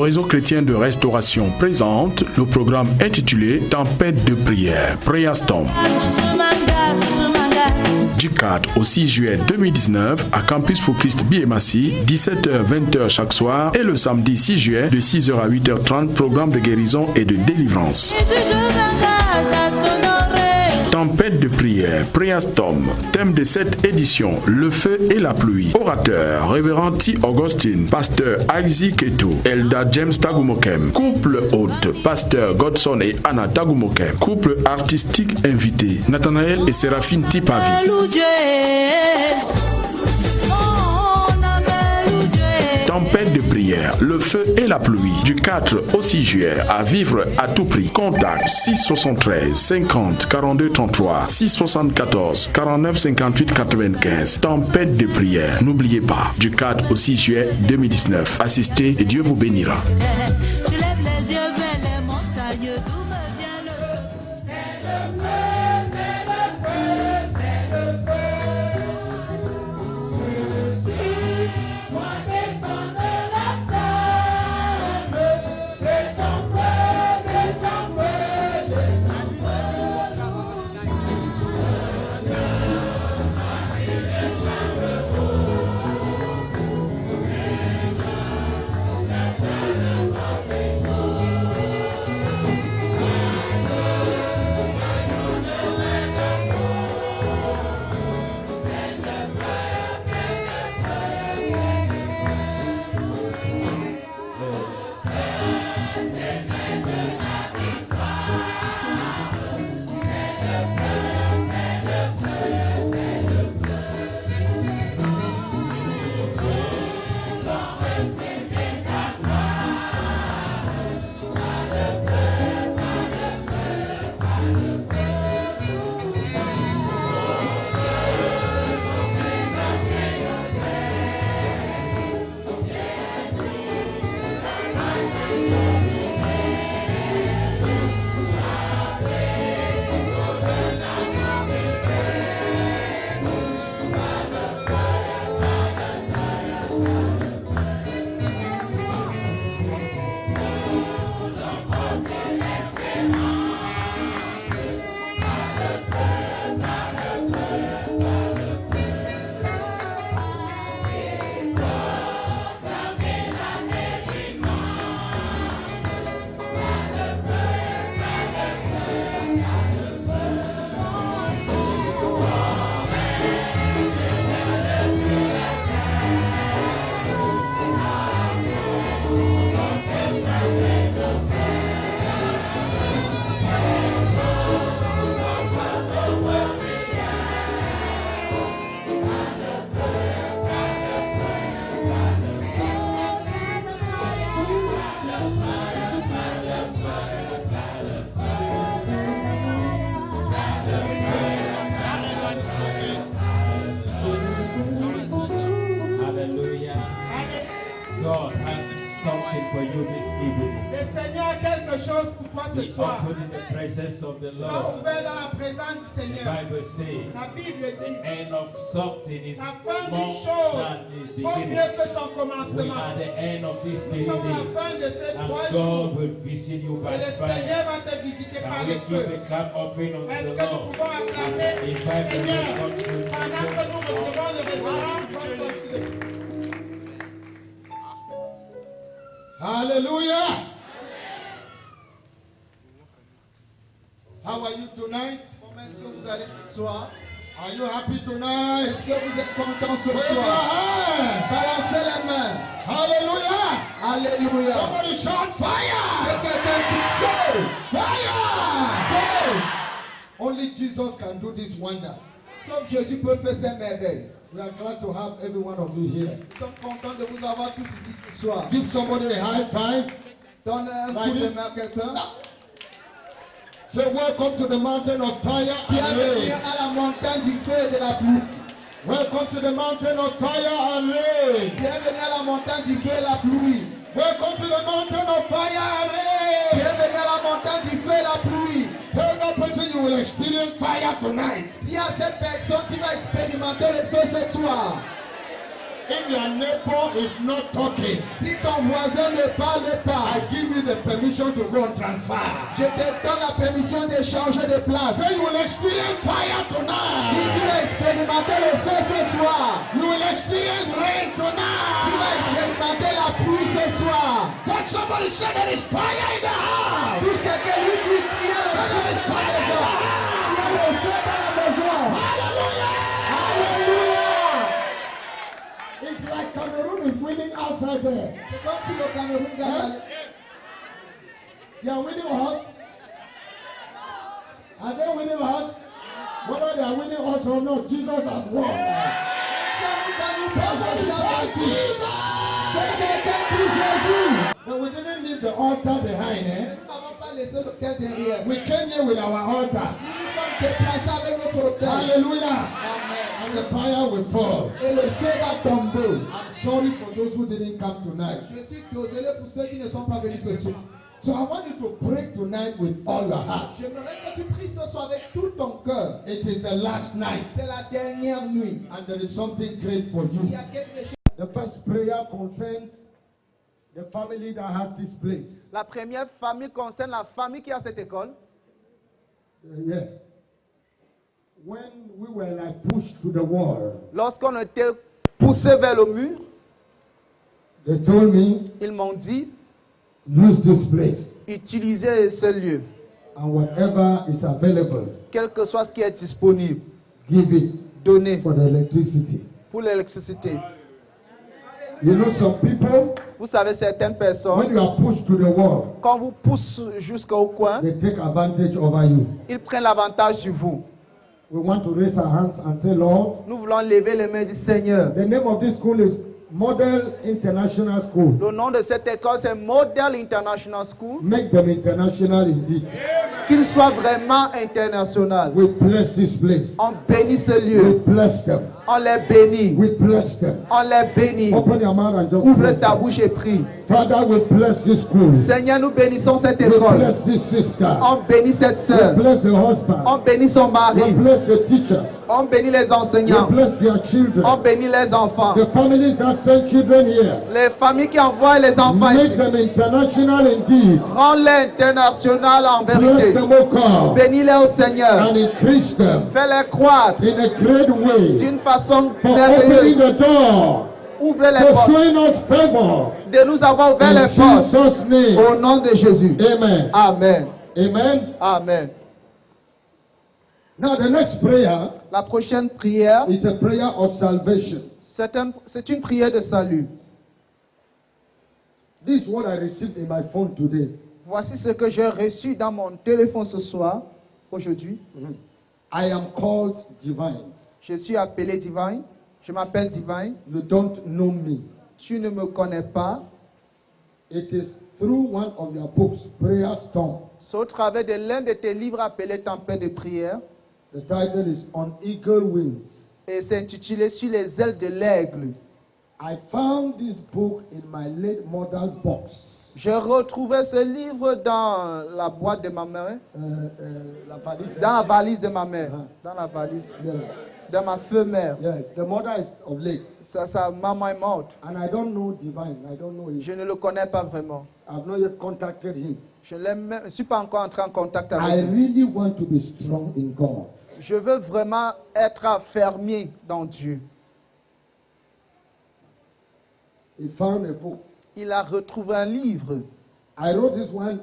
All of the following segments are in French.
réseau chrétien de restauration présente le programme intitulé Tempête de prière, Prayer Storm. Du 4 au 6 juillet 2019 à Campus pour Christ BMAC, 17h-20h chaque soir, et le samedi 6 juillet de 6h à 8h30, programme de guérison et de délivrance. Tempête de prière, Prayer Storm. Thème de cette édition, le feu et la pluie. Orateur, Révérend T. Augustine, Pasteur Isaac Keto, Elda James Tagumokem. Couple hôte, Pasteur Godson et Anna Tagumokem. Couple artistique invité, Nathanaël et Séraphine Tipavi. Tempête de prière, le feu et la pluie. Du 4 au 6 juillet, à vivre à tout prix. Contact 673 50 42 33 674 49 58 95. Tempête de prière. N'oubliez pas, du 4 au 6 juillet 2019. Assistez et Dieu vous bénira. God has something for you this evening. Le Seigneur a quelque chose pour toi ce We soir. open in the presence of the Sois Lord. ouvert dans la présence du The Seigneur. Bible says La Bible the dit end of something is la fin d'une more chose than its vaut beginning. mieux que son We commencement. are the end of this Nous day, sommes à la fin de ces and 3 jours. God will visit you Et by le fire. Seigneur va te visiter par Can le we give feu. a clap offering unto Est-ce the que nous Lord? pouvons acclamer As we le invite the Seigneur Lord to pendant que nous recevons le révérend comme son Dieu. Hallelujah. How are you tonight? Comment est-ce que vous allez ce soir? Are you happy tonight? Est-ce que vous êtes content ce Wave your soir? hand. Balancez les mains. Hallelujah. Alléluia. Somebody shout fire. Que quelqu'un dit feu. Fire. Feu. Only Jesus can do these wonders. Sauf Jésus peut faire ces merveilles. We are glad to have every one of you here. Nous sommes contents de vous avoir tous ici ce soir. Give somebody a high five. Donne un Like coup de this. main à quelqu'un. Say welcome to the mountain of fire and Bienvenue rain. à la montagne du feu et de la pluie. Welcome to the mountain of fire and rain. Bienvenue à la montagne du feu et de la pluie. Welcome to the mountain of fire and rain. Bienvenue à la montagne du feu et de la pluie. Tell that person you will experience fire tonight. Dis à cette personne, tu vas expérimenter le feu ce soir. If your neighbor is not talking, Si ton voisin ne parle pas, I give you the permission to go and transfer. je te donne la permission de changer de place. Say you will experience fire Si tu tonight. vas expérimenter le feu ce soir, You will experience rain tu vas tonight. expérimenter la pluie ce soir. Touch somebody, say there is fire in the house. Touche quelqu'un, lui dit il y a le feu dans la maison. Il y a le feu dans la maison. Hallelujah. Alléluia. It's like Cameroon is winning outside there. C'est comme si le Cameroun gagne. They are winning us. Are they winning us? Whether they are winning us or not, Jesus has won. Somebody shout Jesus. But we didn't leave the altar behind, eh? Nous n'avons pas laissé l'autel derrière. We came here with our altar. Nous nous sommes déplacés avec notre autel. Hallelujah. Amen. And the fire will fall. Et le feu va tomber. I'm sorry for those who didn't come tonight. Je suis désolé pour ceux qui ne sont pas venus ce soir. So I want you to pray tonight with all your heart. J'aimerais que tu pries ce soir avec tout ton cœur. It is the last night, C'est la dernière nuit. and there is something great for Il you. y a quelque chose. The first prayer concerns the family that has this place. La première famille concerne la famille qui a cette école. Yes. When we were like pushed to the wall, Lorsqu'on était poussé vers le mur, they told me, ils m'ont dit use this place, utilisez ce lieu. and whatever is available, Quel que soit ce qui est disponible, give it donnez for the electricity. pour l'électricité. You know, some people, Vous savez, certaines when personnes, you are pushed to the wall, quand vous poussez jusqu'au coin, they take advantage over you. ils prennent l'avantage sur vous. We want to raise our hands and say, Lord, Nous voulons lever les mains du Seigneur. the name of this school is Model International School. Le nom de cette école, c'est Model International School. Make them international indeed. Qu'il soit vraiment international. We bless this place. On bénit ce We lieu. bless them. On les bénit. We bless them. On les bénit. Open your mouth and just Ouvre bless ta them. bouche et prie. Father, we bless this school. Seigneur, nous bénissons cette We école. bless this sister. On bénit cette We sœur. bless the On husband. bénit son We mari. bless the teachers. On bénit les We enseignants. bless their children. On bénit les enfants. The families that send children here. Les familles qui envoient les enfants Make ici. them international indeed. Rends-les international en Bless vérité. them, O God, Bénis-les au Seigneur. and increase them Fais-les croître in a great way. d'une façon For opening merveilleuse. the door, Ouvre les for portes. showing us favor. De nous avoir ouvert In les portes. Jesus' name. Au nom de Jésus. Amen. Amen. Amen. Amen. Now the next prayer La prochaine prière, is a prayer of salvation. c'est une prière de salut. This is what I received in my phone today. Voici ce que j'ai reçu dans mon téléphone ce soir, aujourd'hui. I am called Divine. Je suis appelé Divine. Je m'appelle Divine. You don't know me. Tu ne me connais pas. It is through one of your books, Prayer Storm. C'est au travers de l'un de tes livres appelé Tempête de prière. The title is On Eagle Wings. Et c'est intitulé Sur les ailes de l'aigle. I found this book in my late mother's box. J'ai retrouvé ce livre dans la boîte de ma mère. La valise. Dans la valise de ma mère. Dans la valise Yeah. de ma feu mère. Yes, the mother is of late. Sa maman est morte. And I don't know Divine. I don't know him. Je ne le connais pas vraiment. I've not yet contacted him. Je ne suis pas encore entré en contact I avec lui. really want to be strong in God. Je veux vraiment être fermier dans Dieu. He found a book. Il a retrouvé un livre. I wrote this one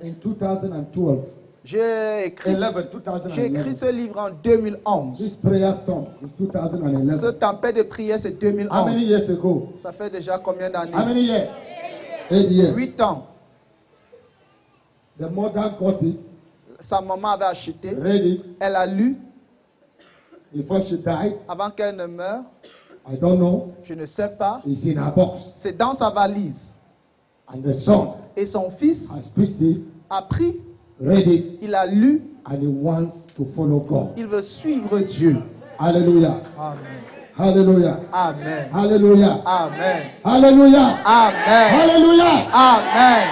in 2012. J'ai écrit 2011. ce livre en 2011. This prayer storm is Ce 2011. tempête de prière, c'est How many 2011. years ago? Ça fait déjà combien How d'années? many years? 8 years. 8 ans. The mother got it, Sa maman avait acheté. read it Elle a lu before she died. avant qu'elle ne meure. I don't know. Je ne sais pas. It's in her box. C'est dans sa valise. And the son Et son fils has picked it, a pris, read it, il a lu, and he wants to follow God. il veut suivre Dieu. Hallelujah. Amen. Hallelujah. Amen. Hallelujah. Amen. Hallelujah. Amen. Hallelujah. Amen.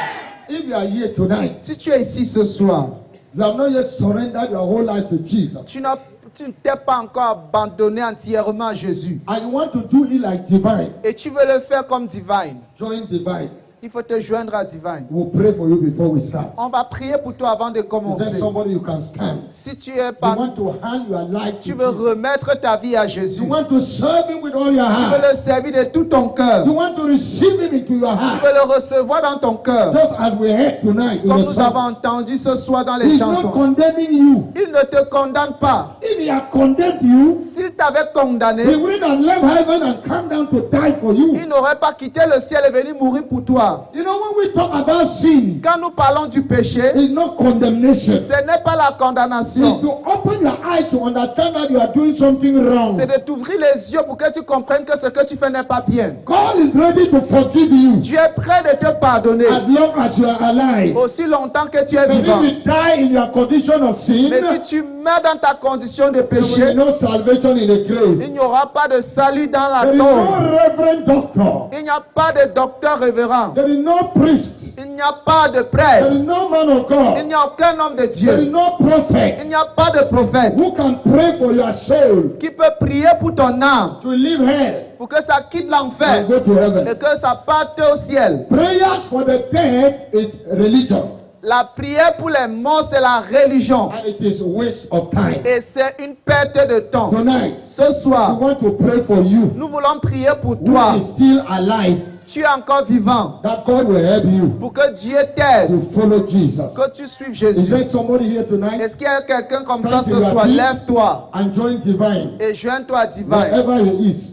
If you are here tonight, Si tu es ici ce soir, you have not yet surrendered your whole life to Jesus. tu n'as Tu ne t'es pas encore abandonné entièrement à Jésus. and you want to do it like divine, Et tu veux le faire comme Divine. join divine. Il faut te joindre à Divine. We'll pray for you before we start. On va prier pour toi avant de Is there commencer. somebody you can stand? Si tu es You pas, want to hand your life tu to veux Jesus. remettre ta vie à Jésus. You want to serve him with all your Tu veux heart. le servir de tout ton cœur. You want to receive him into your Tu heart. veux le recevoir dans ton cœur. Just as we heard tonight in Comme the nous avons song. entendu ce soir dans les He's not chansons. condemning you. Il ne te condamne pas. If he had condemned you, S'il t'avait condamné, he wouldn't have left heaven and come down to die for you. il n'aurait pas quitté le ciel et venu mourir pour toi. You know, when we talk about sin, Quand nous parlons du péché, it's not condemnation. ce n'est pas la It's condamnation. to open your eyes to understand that you are doing something wrong. C'est de t'ouvrir les yeux pour que tu comprennes que ce que tu fais n'est pas bien. God is ready to forgive you Dieu est prêt de te pardonner as long as you are alive. aussi longtemps que tu es But vivant. if you die in your condition of sin, Mais si tu meurs dans ta condition de there will be péché, no salvation in the grave. il n'y aura pas de salut dans la There is tombe. no reverend doctor. Il n'y a pas de docteur révérend. There is no priest. Il n'y a pas de There prêtre. is no man of Il God. n'y a aucun homme de There is Dieu. no prophet Il n'y a pas de prophète who can pray for your soul qui peut prier pour ton âme, to leave hell pour que ça quitte l'enfer and go to heaven. et que ça parte au ciel. Prayers for the dead is religion, La prière pour les morts, c'est la religion. and it is a waste of time. Et c'est une perte de temps. Tonight, Ce we soir, want to pray for you nous voulons prier pour who toi. is still alive, Tu es encore vivant. that God will help you Pour que Dieu t'aide. to follow Jesus. Que tu suives Is there Jésus. somebody here tonight? Est-ce qu'il y a quelqu'un comme ça Stand ce to your soir? feet Lève-toi and join divine, et joins-toi à Divine. wherever he is.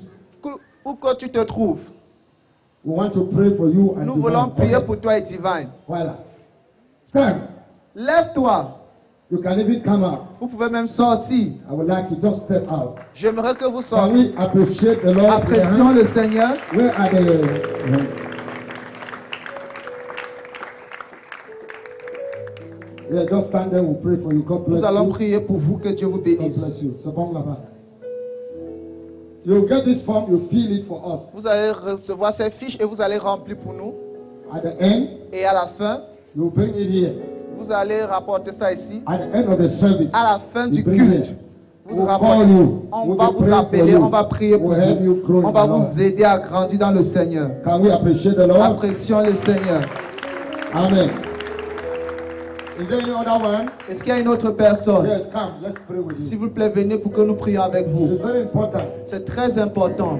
Où que tu te trouves. We want to pray for you and Nous voulons divine. prier Okay. pour toi et Divine. Voilà. Stand. Lève-toi. You can even come out. Vous pouvez même sortir. I would like you just step out. J'aimerais que vous Can sortiez. we appreciate the Lord? Apprécions le Seigneur. Where are the? Yeah, just stand there. We'll pray for you. God bless Nous allons you. prier pour vous. Que Dieu vous God bénisse. bless you. C'est bon là-bas. You'll get this form. You fill it for us. Vous allez recevoir ces fiches et vous allez remplir pour nous. At the end, Et à la fin, you bring it here. vous allez rapporter ça ici. At the end of the service, À la fin you du bring culte, it. vous We'll rapportez. call you. On We'll va be vous praying for appeler, you. on va prier pour We'll help you grow vous. in On va the Lord. vous aider à grandir dans le Seigneur. Can we appreciate the Lord? Apprécions le Seigneur. Amen. Is there any other one? Est-ce qu'il y a une autre personne? Yes, come. Let's pray with S'il you. vous plaît, venez pour que nous prions avec vous. It's very important. C'est très important.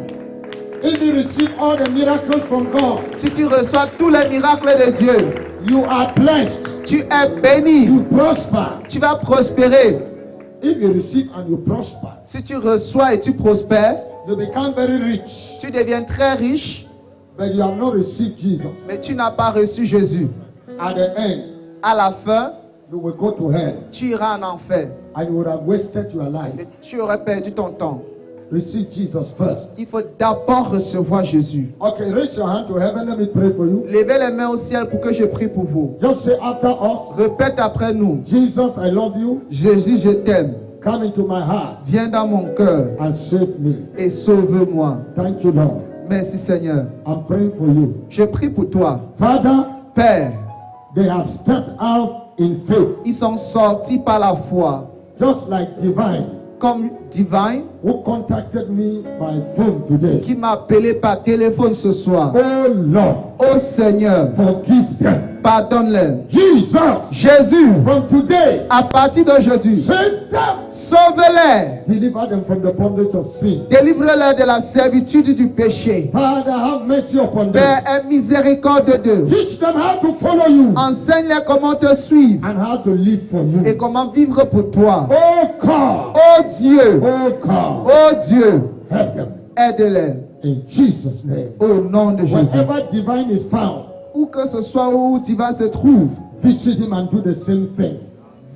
If you receive all the miracles from God, Si tu reçois tous les miracles de Dieu, you are blessed. tu es béni. You prosper. Tu vas prospérer. If you receive and you prosper, Si tu reçois et tu prospères, you become very rich. tu deviens très riche, But you have not received Jesus. mais tu n'as pas reçu Jésus. At the end, À la fin, you will go to hell tu iras en enfer and you would have wasted your life. et tu aurais perdu ton temps. Receive Jesus first. Il faut d'abord recevoir Jésus. Okay, raise your hand to heaven. Let me pray for you. Levez les mains au ciel pour que je prie pour vous. Just say after us, Répète après nous. Jesus, I love you. Jésus, je t'aime. Come into my heart Viens dans mon cœur and save me. et sauve-moi. Thank you, Lord. Merci Seigneur. I'm praying for you. Je prie pour toi. Father, Père, they have stepped out in faith, ils sont sortis par la foi. just like Divine, Comme Divine, who contacted me by phone today. qui m'a appelé par téléphone ce soir. Oh Lord, Ô Seigneur, forgive them. pardonne-les. Jesus, Jésus, from today, à partir d'aujourd'hui, save them. sauve-les. Deliver them from the bondage of sin. Délivre-les de la servitude du péché. Father, have mercy upon them. Père, aie miséricorde d'eux. Teach them how to follow you Enseigne-les comment te suivre and how to live for you. et comment vivre pour toi. Oh God, Oh Dieu, oh God, oh Dieu, help them. aide-les In Jesus' name. au nom de Jésus. Wherever Divine is found, Où que ce soit où Divin se trouve, visit him and do the same thing.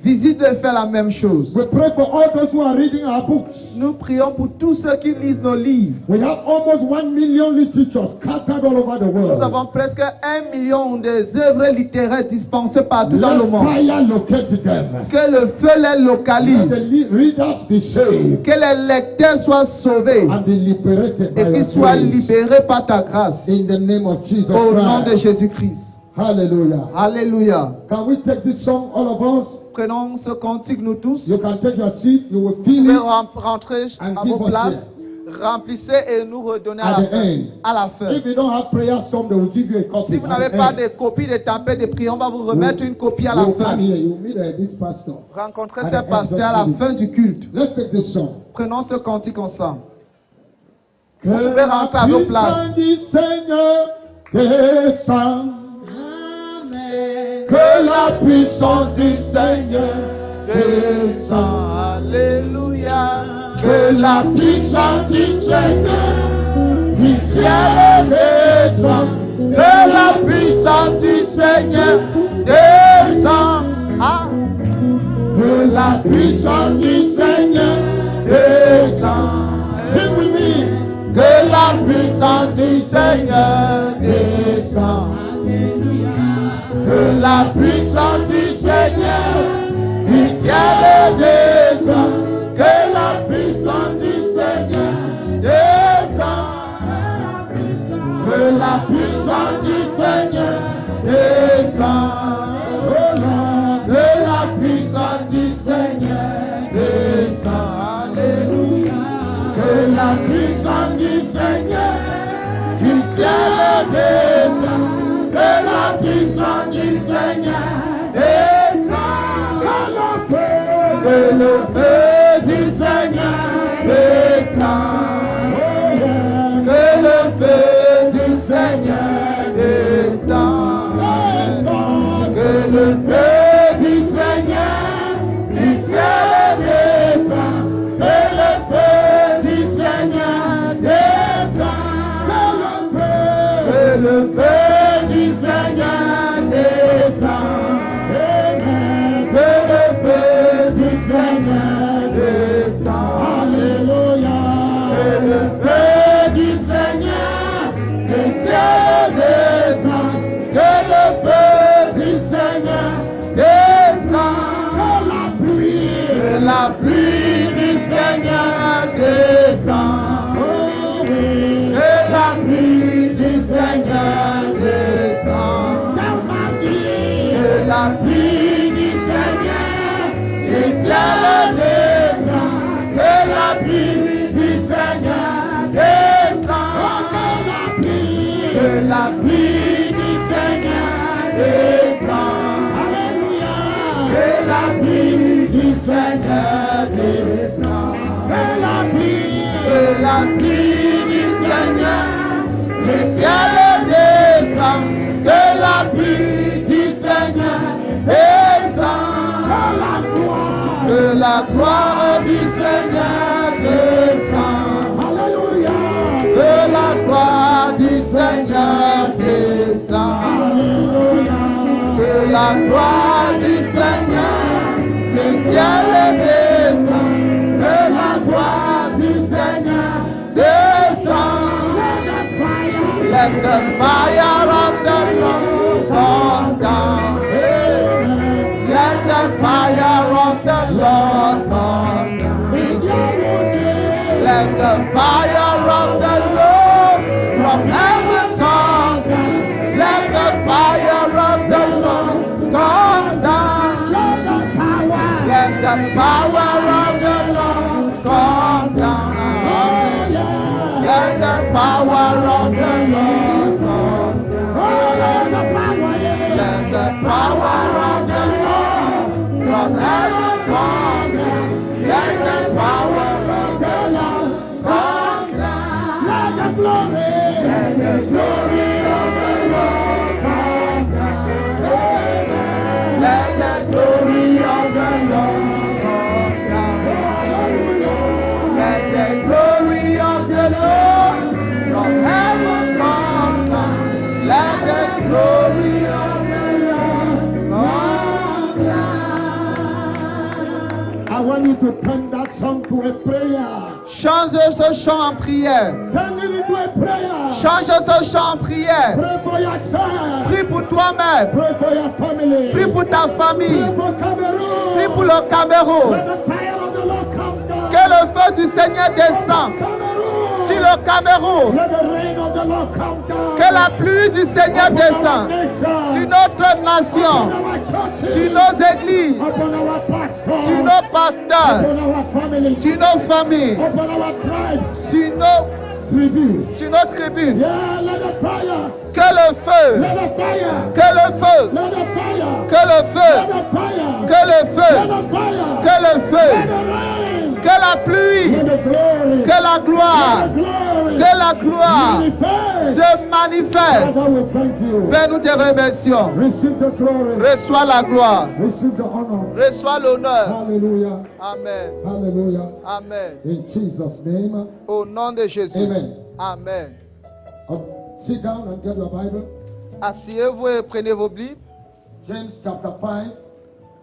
visite et fais la même chose. We pray for all those who are reading our books. Nous prions pour tous ceux qui lisent nos livres. We have almost 1 million literatures scattered all over the Nous world. avons presque 1 million des œuvres littéraires dispensées partout dans le Let monde. fire locate them. Que le feu les Let localise. the readers be saved Que les lecteurs soient sauvés and be liberated by et qu'ils your soient grace. libérés par ta grâce. In the name of Jesus Au nom de Christ. Jésus-Christ. Hallelujah. Alléluia. Can we take this song, all of us? prenons ce cantique nous tous. You can take your seat, you will Vous feel pouvez it rentrer and à give vos us places. Remplissez et nous redonnez at à la the fin. end. À la fin. If you don't have prayer storm, they will give you a copy. Si vous at n'avez the pas end. de copie des tempêtes de prière, on va vous remettre une copie à la You fin. come here, you meet this pastor. Rencontrez At ce the end, pasteur à la just fin du culte. Let's take this song. Prenons ce cantique ensemble. Que Vous pouvez rentrer à vos places. puissance du Seigneur descend. Amen. Que la puissance du Seigneur descend. Alléluia. Que la puissance du Seigneur du ciel descend. Que la puissance du Seigneur descend. Ah. Que la puissance du Seigneur descend. Sing with me. Que la puissance du Seigneur descend. Que la puissance du Seigneur du ciel descend. Que la puissance du Seigneur descend. Que la puissance du Seigneur descend. Oh Lord, que la puissance du Seigneur descend. Alléluia. Que la puissance du Seigneur du ciel descend. Que la puissance du Seigneur descend. Que le feu du Seigneur descend. Que le feu du Seigneur descend. Que le feu du Seigneur du ciel descend. Que le feu du Seigneur descend. Que le feu du Seigneur descend. Que le feu du Seigneur descend. Alléluia. Que le feu du Seigneur du ciel descend. Que le feu du Seigneur descend. Que la pluie du Seigneur descend. Que la pluie du Seigneur descend. Que la pluie du Seigneur du ciel descend. Que la pluie du Seigneur descend. Que la pluie du Seigneur descend. Alléluia. Que la pluie du Seigneur descend. Que la pluie du Seigneur du ciel descend. Que la pluie du Seigneur descend. Que la gloire du Seigneur descend. Alléluia. Que la gloire du Seigneur descend. Alléluia. Que la gloire du Seigneur du ciel descend. Que la gloire du Seigneur descend. Let the fire of the Lord come down. Let the fire of the Lord come down. Let the fire of the Lord from heaven come down. Let the fire of the Lord come down. Let the power of the Lord come down. Let the power of the Lord come down. Let the power of the Lord from heaven come down. Let the power of the Lord come down. Let the glory of the Lord come down. Let the glory of the Lord come down. Let the glory of the Lord from heaven come down. Let the glory of the Lord come down. I want you to turn that song to a prayer. Change ce chant en prière. Turn it into a prayer. Change ce chant en prière. Pray for yourself. Prie pour toi-même. Pray for your family. Prie pour ta famille. Pray for Cameroon. Prie pour le Cameroun. Let the fire of the Lord come down. Que le feu du Seigneur descende Cameroon. sur le Cameroun. Let the rain of the Lord come down. Que la pluie du Seigneur descende sur notre nation, Upon our churches. sur nos églises, Upon our pastors. sur nos pasteurs, Upon our families. sur nos familles, Upon our tribes. sur nos tribus. Yeah, let the fire. Que le feu, Let the fire. que le feu, Let the fire. que le Let feu, the fire. que le Let feu, the fire. que le Let feu, the rain. que la pluie, Let the glory. que la gloire, Let the glory. que la gloire Manifest. se manifeste. Father, we thank you. Père, nous te remercions. Receive the glory. Reçois la gloire, Receive the honor. reçois l'honneur. Hallelujah. Amen. Hallelujah. Amen. In Jesus' name. Au nom de Jésus. Amen. Amen. Sit down and get your Bible. Asseyez-vous et prenez vos Bibles. James chapter 5.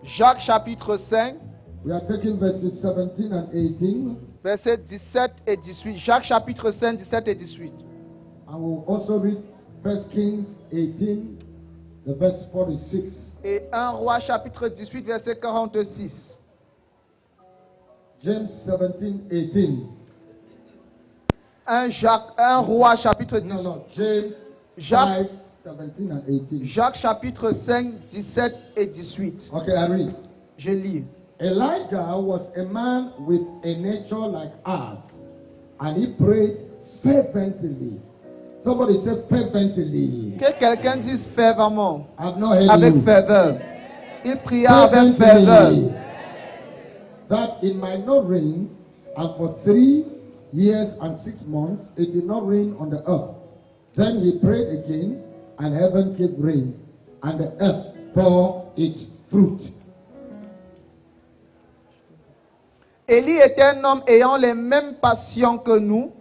Jacques chapitre 5, We are taking verses 17 and 18. versets 17 et 18. Jacques chapitre 5, 17 et 18. And we'll also read 1 Kings 18, the verse 46. Et 1 Roi chapitre 18, verset 46. James 17, 18. 1 Roi chapitre 18. No, James Jacques. 5, 17 and 18. Jacques chapitre 5, 17 et 18. Okay, I read. Je lis. Elijah was a man with a nature like ours, and he prayed fervently. Somebody said fervently. Que quelqu'un dise fervemment, I've not heard avec you. ferveur. Il pria avec ferveur. Fervently. That it might not rain, and for 3 years and 6 months it did not rain on the earth. Then he prayed again, and heaven gave rain, and the earth bore its fruit. Élie était un homme ayant les mêmes passions que nous,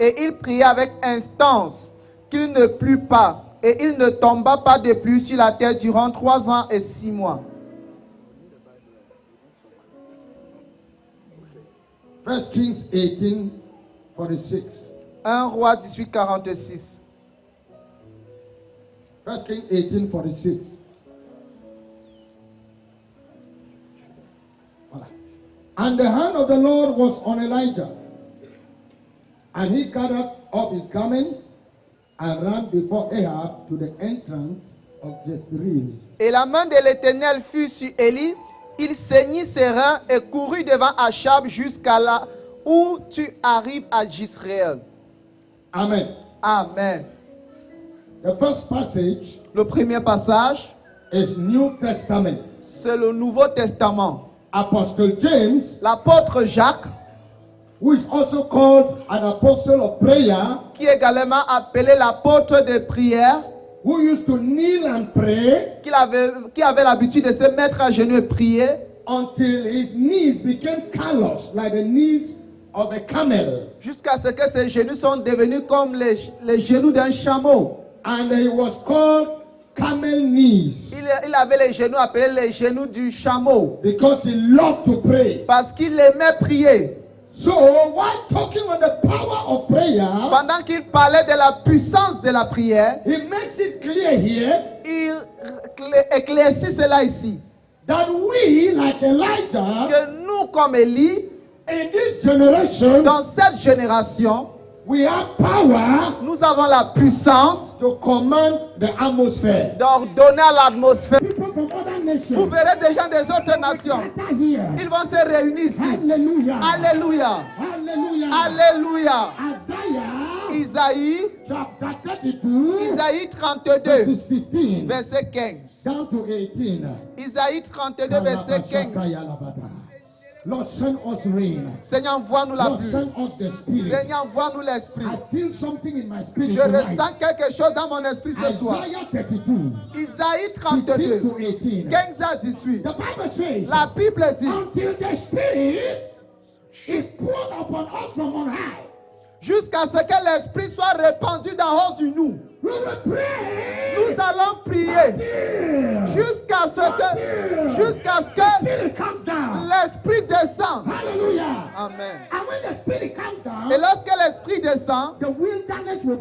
et il pria avec instance qu'il ne plût pas, et il ne tomba pas de pluie sur la terre durant 3 ans et 6 mois. 1 Kings 18, 46. 1 Roi 18, 46. 1 Kings 18, 46. Voilà. And the hand of the Lord was on Elijah, and he gathered up his garments and ran before Ahab to the entrance of Jezreel. Et la main de l'Éternel fut sur Élie, il ceignit ses reins et courut devant Achab jusqu'à là où tu arrives à Jezreel. Amen. Amen. The first passage Le premier passage, is New Testament. c'est le Nouveau Testament. Apostle James, L'apôtre Jacques, who is also called an apostle of prayer, qui est également appelé l'apôtre de prière, who used to kneel and pray qui avait l'habitude de se mettre à genoux et prier, until his knees became callous like the knees of a camel. jusqu'à ce que ses genoux sont devenus comme les genoux d'un chameau. And he was called camel knees Il avait les genoux appelés les genoux du chameau, because he loved to pray. parce qu'il aimait prier. So while talking on the power of prayer, Pendant qu'il parlait de la puissance de la prière, he makes it clear here il éclaircit cela ici. that we, like Elijah, Que nous, comme Élie, in this generation, dans cette génération, we have power nous avons la puissance to command the atmosphere. d'ordonner à l'atmosphère. People from other Vous nations verrez des gens des autres nations. gather here. Ils vont se réunir ici. Hallelujah. Alléluia. Hallelujah. Alléluia. Isaiah Isaïe, chapter 32, Isaïe 32, verses 15 verset 15. down to 18. Isaïe 32, verset 15. Lord, send us rain. Seigneur, envoie-nous la Lord, pluie. send us the Spirit. Seigneur, envoie-nous l'esprit. I feel something in my spirit Je tonight. ressens quelque chose dans mon esprit ce soir. Isaiah 32, Isaïe 15 32, to 18. 15 à 18. The Bible says, La Bible dit, until the Spirit is poured upon us from on high, jusqu'à ce que l'esprit soit répandu d'en haut sur nous. we will pray. Nous allons prier jusqu'à ce que Spirit comes down. l'esprit descende. Hallelujah. Amen. And when the Spirit comes down, Et lorsque l'esprit descend the wilderness will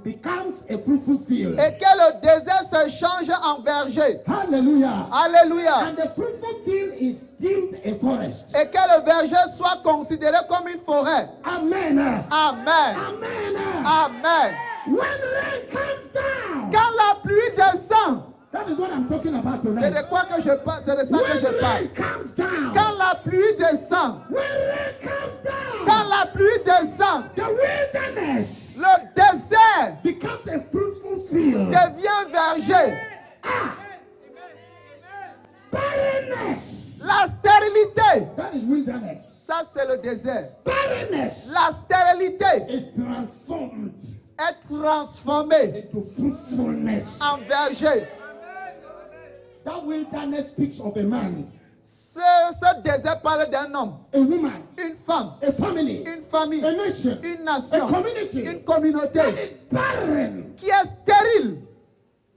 becomes a fruitful field. et que le désert se change en verger. Hallelujah. Alléluia. And the fruitful field is deemed a forest. Et que le verger soit considéré comme une forêt. Amen. Amen. Amen. Amen. When rain comes down, Quand la pluie descend, that is what I'm talking about c'est tonight. de quoi que je parle, c'est de ça que When je rain parle. comes down, Quand la pluie descend, when rain comes down, quand la pluie descend, the wilderness le désert becomes a fruitful field. devient verger. Barrenness, La stérilité, that is wilderness. ça c'est le désert. Barrenness La stérilité is transformed est transformée into fruitfulness. en verger. That wilderness speaks of a man, Ce désert parle d'un homme, a woman, une femme, a family, une famille, a nation, une a nation, community une communauté that is barren. qui est stérile.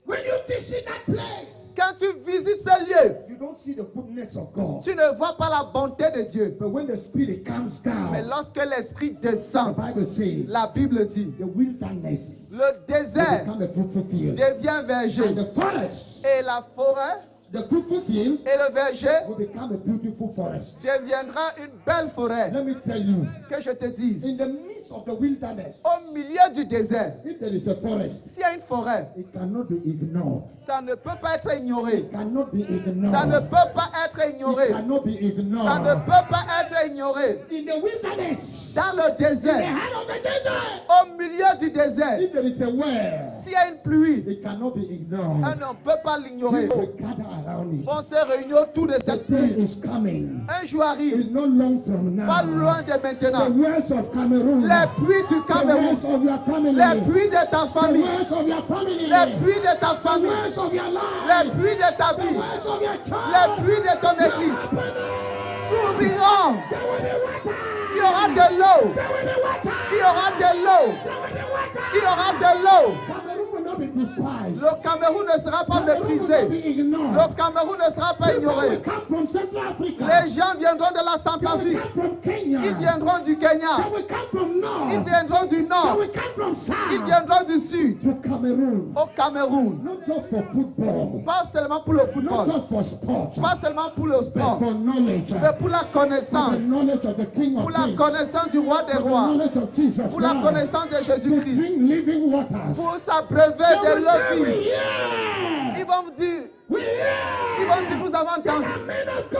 When you visit that place, Quand tu visites ce lieu, you don't see the goodness of God. tu ne vois pas la bonté de Dieu. But when the Spirit comes Mais down, lorsque l'Esprit the descend, Bible says la Bible dit, the wilderness le will désert become a fruitful field. devient And verger. the forest, Et la forêt the fruitful field, et le verger will become a beautiful forest. deviendra une belle forêt. Let me tell you, Que je te in dise, the midst of the wilderness, au milieu du désert, if there is a forest, s'il y a une forêt, it cannot be ignored. ça ne peut pas être ignoré. It cannot be ignored. Ça ne peut pas être ignoré. It cannot be ignored. Ça ne peut pas être ignoré. In the wilderness, Dans le in the désert, heart of the desert, au milieu du désert, if there is a well, s'il y a une pluie, it cannot be on ignored. ne peut pas l'ignorer. People gather around it. On se réunit autour de The cette day pluie. is coming. Un jour arrive, It's not long from pas now. loin de The maintenant. wells of Cameroon, Les pluies du the Cameroun, wells of your family, les pluies de ta the famille, wells of your family, les pluies de ta the famille, wells of your life, les pluies de ta the vie, wells of your les child. pluies de ton église s'ouvriront. There will be water. Il y aura de l'eau. There will be water. Il y aura de l'eau. There will be water. Il y aura de l'eau. Cameroon will not be despised. Le Cameroun ne sera pas Cameroon will méprisé. not be ignored. Le Cameroun ne sera pas People ignoré. will come from Central Africa. Les gens viendront de la They will Centrafrique. come from Kenya. Ils viendront du They Kenya. will come from North. Ils viendront du They Nord. will come from Ils South. viendront du Sud. To Cameroon. Au Cameroun. Not just for football. Pas seulement pour le Not football. just for sport. Pas seulement pour le But sport. for knowledge. Mais pour la For connaissance. the knowledge of the King Pour of la Kings. connaissance du roi des For the rois. knowledge of Jesus Pour la Christ. connaissance de To Jésus-Christ. drink living waters. Pour s'abreuver They de will l'eau say, we vive. hear. Ils vont vous dire, We ils hear. vont dire, nous avons The entendu. men of God.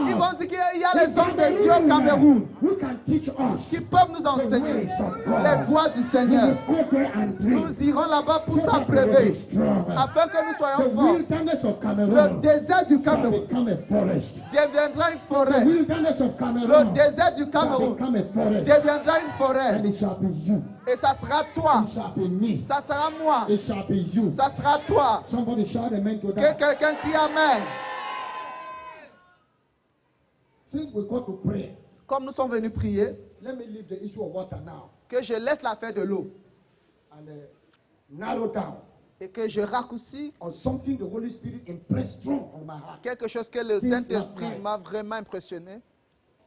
Ils vont dire qu'il y a les hommes de Dieu au Cameroun Who can teach us. qui peuvent nous enseigner les voies du Seigneur. We will go there and drink. Nous irons là-bas pour So that we will s'abreuver be strong. afin que nous The soyons forts. wilderness of Le Cameroon désert du shall Cameroun become a forest. deviendra une The forêt. wilderness of Le Cameroon désert du shall Cameroun become a forest. deviendra une And forêt. it shall be you. Et ça sera toi. It shall be me. Ça sera moi. It shall be you. Ça sera toi. Somebody shout amen to Que that. quelqu'un crie Amen. Since we got to pray, Comme nous sommes venus prier, let me leave the issue of water now que je laisse l'affaire de l'eau and narrow down et que je raccourcis on something the Holy Spirit impressed strong on my heart. quelque chose que le Since Saint-Esprit last night. m'a vraiment impressionné.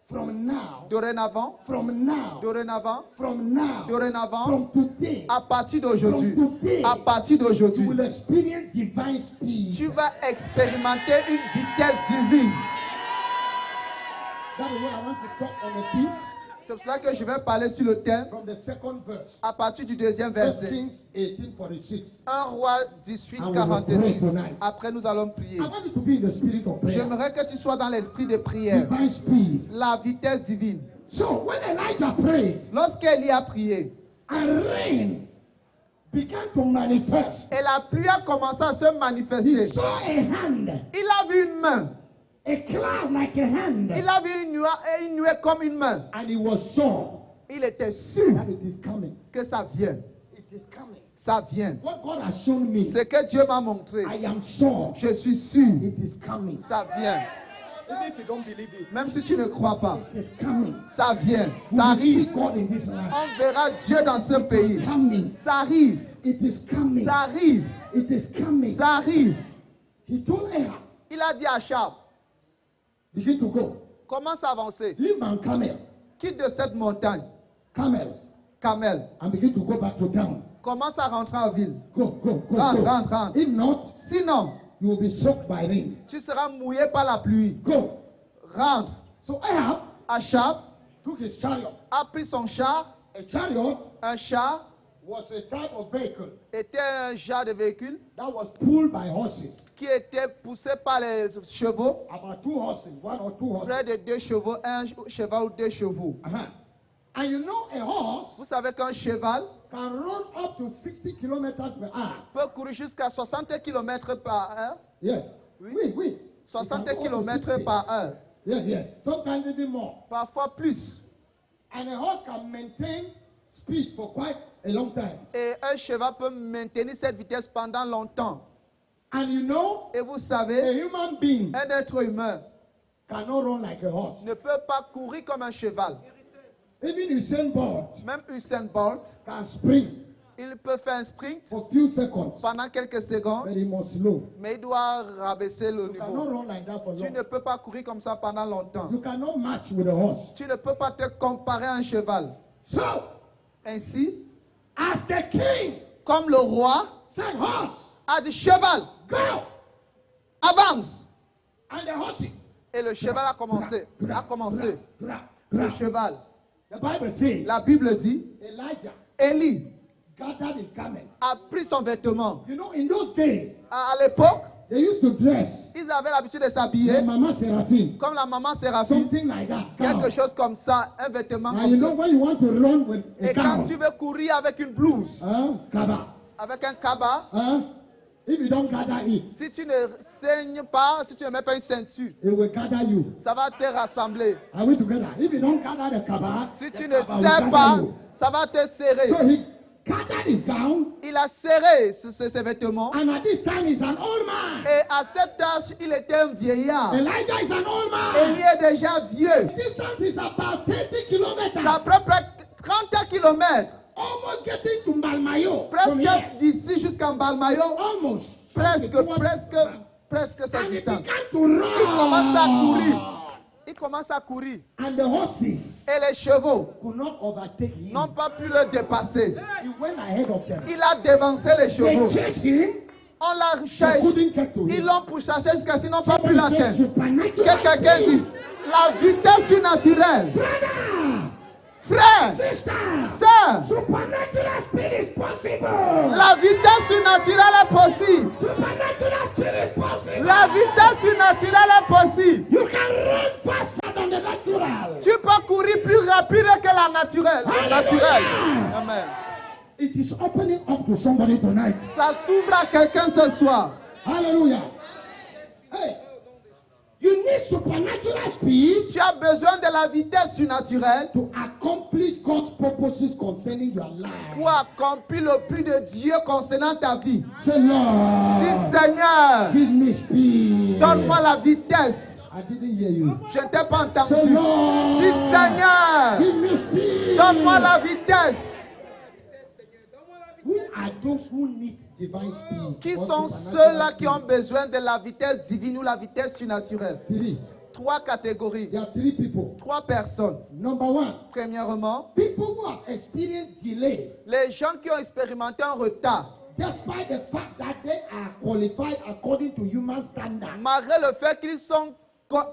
From now, Dorénavant, from now, dorénavant, from now, dorénavant, from today, à partir d'aujourd'hui, From today, à partir you d'aujourd'hui, will experience divine speed. tu vas expérimenter une vitesse divine. That is what I want to talk on the beat C'est pour cela que je vais parler sur le thème from the second verse. à partir du deuxième 1 verset. Kings 18:46. 1 Roi 18, And we will 46. pray tonight. Après, nous allons prier. I want you to be in the spirit of prayer. J'aimerais que tu sois dans l'esprit de prière. Divine speed. La vitesse divine. So when Elijah prayed, Lorsqu'Élie a prié, and rain began to manifest, et la pluie a commencé à se he manifester, saw a hand, il a vu une main. a cloud like a hand, Il a vu une nuée comme une main. and he was sure Il était sûr that it is coming. que ça vient. It is coming. Ça vient. What God has shown me, Ce que Dieu m'a montré, I am sure je suis sûr, it is coming. ça vient. Even if you don't believe it, Même si tu ne crois pas, it is coming. ça vient. We Ça will see arrive. God in this land. On verra Dieu dans ce pays. Coming. Ça arrive. It is coming. Ça arrive. It is coming. Ça arrive. He told Ahab, Il a dit à Achab, begin to go. commence à avancer. Leave Mount Carmel, Quitte de cette montagne, Carmel, Carmel. and begin to go back to town. Commence à rentrer en ville. Go, go, go, Rentre, go. rentre, rentre. If not, Sinon, you will be soaked by rain. tu seras mouillé par la pluie. Go. rendre. So Ahab Achab took his chariot. a pris son char. A chariot Un char was a type of vehicle était un genre de véhicule that was pulled by horses. qui était poussé par les chevaux. About 2 horses, 1 or 2 horses. Près de 2 chevaux, un cheval ou 2 chevaux. And you know a horse Vous savez qu'un cheval can run up to 60 kilometers per hour. peut courir jusqu'à 60 km par heure. Yes. Oui. Oui. 60 It can go up to km 60. par heure. Yes, yes. Sometimes even more. Parfois plus. And a horse can maintain speed for quite a long time. Et un cheval peut maintenir cette vitesse pendant longtemps. And you know, Et vous a savez, human being un être humain cannot run like a horse. ne peut pas courir comme un cheval. Even Usain Bolt Même Usain Bolt, can sprint il peut faire un sprint for few seconds, pendant quelques secondes, but he must slow. mais il doit rabaisser le You cannot niveau. run like that for Tu long. ne peux pas courir comme ça pendant longtemps. You cannot match with a horse. Tu ne peux pas te comparer à un cheval. So, Ainsi, as the king comme le roi said, horse, a dit cheval, go! avance. And the horse, Et le cheval a commencé. Le cheval. The Bible says, La Bible dit, Elijah Élie gathered his garment. a pris son vêtement. You know, in those days, À l'époque, they used to dress ils avaient l'habitude de the s'habiller Mama Seraphim, comme la maman Séraphine. something like that. Quelque Gown. chose comme ça, un vêtement Now comme you ça. know when you want to run with a Et quand gown, tu veux courir avec une blouse, kaba, avec un cabas, if you don't gather it, si tu ne saignes pas, si tu ne mets pas une ceinture, it will gather you. ça va te rassembler. Are we together? If you don't gather the kaba, Si the tu ne kaba will serres gather pas, you. ça va te serrer. So he gathered his gown, Il a serré ses vêtements. and at this time he's an old man. Et à cet âge, il était un vieillard. Elijah is an old Et il man. est déjà vieux. Distance is about 30 kilometers. Ça prend près 30 km. Almost getting to Malmayo. From here. Presque d'ici jusqu'à Balmayo. Almost. Presque cette And he distance. began to run. Il commence à courir. Il commence à courir. And the horses Et les chevaux could not overtake him. n'ont pas pu le dépasser. He went ahead of them. Il a dévancé les They chevaux. chased him. On l'a They cherché. couldn't get to Ils him. l'ont pourchassé jusqu'à ce qu'ils n'ont pas pu Somebody said l'atteindre. supernatural Que quelqu'un speed. dise, la vitesse surnaturelle. Brother, Frère, sister, sœur, supernatural speed is possible. la vitesse surnaturelle est possible. Supernatural speed is possible. La vitesse surnaturelle est possible. You can run faster than the natural. Tu peux courir plus rapide que la naturelle. Amen. It is opening up to somebody tonight. Ça s'ouvre à quelqu'un ce soir. Hallelujah. Hey, you need supernatural speed Tu as besoin de la vitesse surnaturelle to accomplish God's purposes concerning your life. pour accomplir le but de Dieu concernant ta vie. Say, Lord, Dis Seigneur, give me speed. donne-moi la vitesse. I didn't hear you. Je ne t'ai pas Say, entendu. Lord, Dis Seigneur, give me speed. donne-moi la vitesse. Who are those who need divine speed? Qui or sont supernatural ceux-là qui ont speed? besoin de la vitesse divine ou la vitesse surnaturelle? Three. 3 catégories, There are 3 people. 3 personnes. Number 1, Premièrement, people who have experienced delay les gens qui ont expérimenté un retard, despite the fact that they are qualified according to human standards. malgré le fait qu'ils sont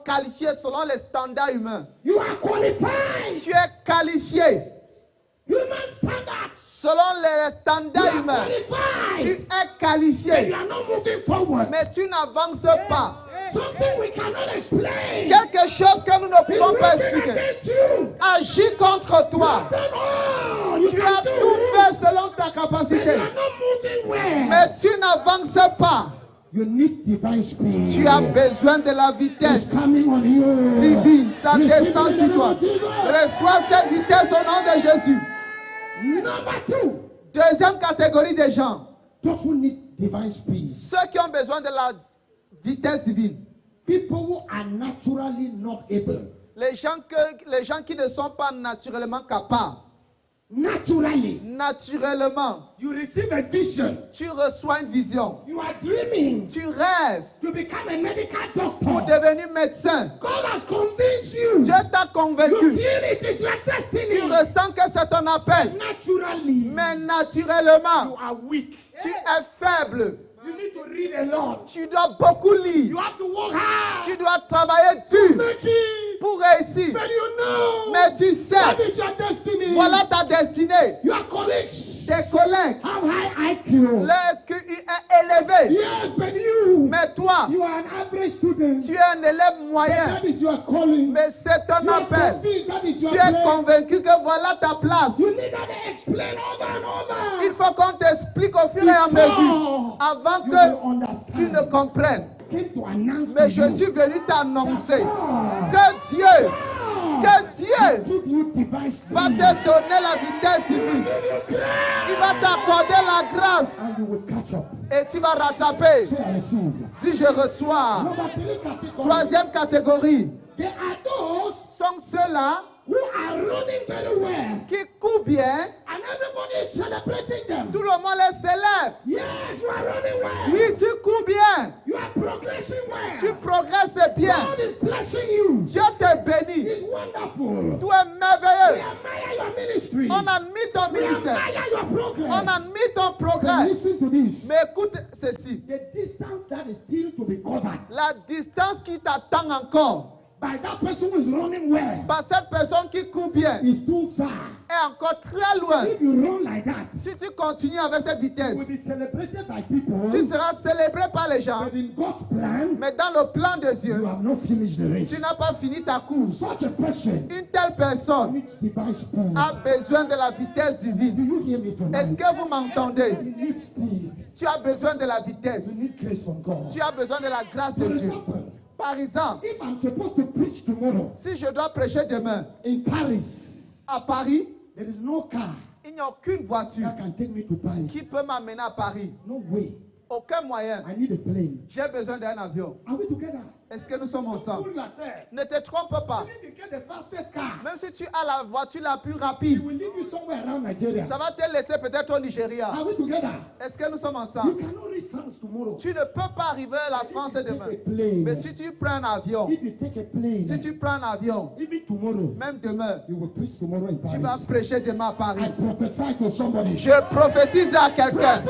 qualifiés selon les standards humains. You are qualified. Tu es qualifié Human standards. selon les You standards are humains. Tu qualified. es And you qualifié, are not moving forward. mais tu n'avances pas. Something we cannot explain. Quelque chose que nous ne Is pouvons pas working expliquer against you. agit contre toi. That's all you Tu can as do. tout fait selon ta And you capacité, are not moving well. mais tu n'avances pas. You need divine speed. Tu as besoin de la It's vitesse coming on you. divine. Ça Receive descend it in sur the toi. name of Jesus. Reçois cette vitesse au nom de Jésus. Number 2, Deuxième catégorie de gens, those who need divine speed. ceux qui ont besoin de la vitesse divine. People who are naturally not able. Les gens qui ne sont pas naturellement capables. Naturally. Naturellement, You receive a vision. tu reçois une vision. You are dreaming. Tu rêves You become a medical pour doctor. devenir médecin. God has convinced you. Dieu t'a You convaincu. feel it is your Tu destiny. ressens que c'est ton appel. Naturally. Mais You naturellement, are weak. tu es faible. You need to read a lot. Tu dois beaucoup lire. You have to work hard. Tu dois travailler to dur make it. pour réussir. But you know. Mais tu sais, That is your destiny. voilà ta destinée. Your colleagues Tes collègues, have high IQ. leur QI est élevé. Yes, but you. Mais toi, You are an average student. tu es un élève But moyen. that is your calling. Mais c'est ton You are appel. convinced that is your Tu es place. convaincu que voilà ta place. You need that to explain over and over. Il faut qu'on t'explique au fur et à mesure avant You que will understand. tu ne comprennes. Came to announce Mais to je you. suis venu t'annoncer God que Dieu give you divine va strength. te donner la vitesse divine. Il va t'accorder la grâce And you will catch up. et tu vas rattraper. Say I receive. Dis je reçois. Number 3 category. Troisième catégorie They are those sont ceux-là who are running very well. qui courent bien. And everybody is celebrating them. Tout le monde les célèbre. Yes, you are running well. Oui, tu cours bien. You are progressing well. Tu progresses bien. God is blessing you. Dieu te bénit. It's wonderful. Tu es merveilleux. We admire your ministry. On admit ton We ministère. admire your progress. On admit ton But progrès. listen to this. Mais écoute ceci. The distance that is still to be covered La distance qui t'attend encore by that person who is running well par cette personne qui court bien is too far. est encore très loin. If you run like that, Si tu continues avec cette vitesse, you will be celebrated by people. tu seras célébré par les gens. But in God's plan, Mais dans le plan de you Dieu, have not finished the race. tu n'as pas fini ta course. Such a person Une telle personne needs divine speed. a besoin de la vitesse Do divine. you hear me Est-ce tonight? que vous m'entendez? You need speed. Tu as besoin de la You vitesse. need grace from God. Tu as besoin de la grâce de For Dieu. example, Par exemple, if I'm supposed to preach tomorrow si je dois prêcher demain in Paris, à Paris, there is no car il n'y a aucune voiture that can take me to Paris. qui peut m'amener à Paris. No way. Aucun moyen. I need a plane. J'ai besoin d'un avion. Are we together? Est-ce que nous sommes ensemble? Fool yourself. Ne te trompe pas. Even if you get the fastest car, Même si tu as la voiture la plus it rapide, will leave you somewhere around Nigeria. ça va te laisser peut-être au Nigeria. Are we together? Est-ce que nous sommes You ensemble? cannot reach France tomorrow. Tu ne peux pas arriver à la France demain. Take a plane. Mais si tu prends un avion, If you take a plane, si tu prends un avion, even tomorrow, même demain, you will preach tomorrow in tu vas Paris. prêcher demain à Paris. I prophesy to somebody. Je prophétise à quelqu'un.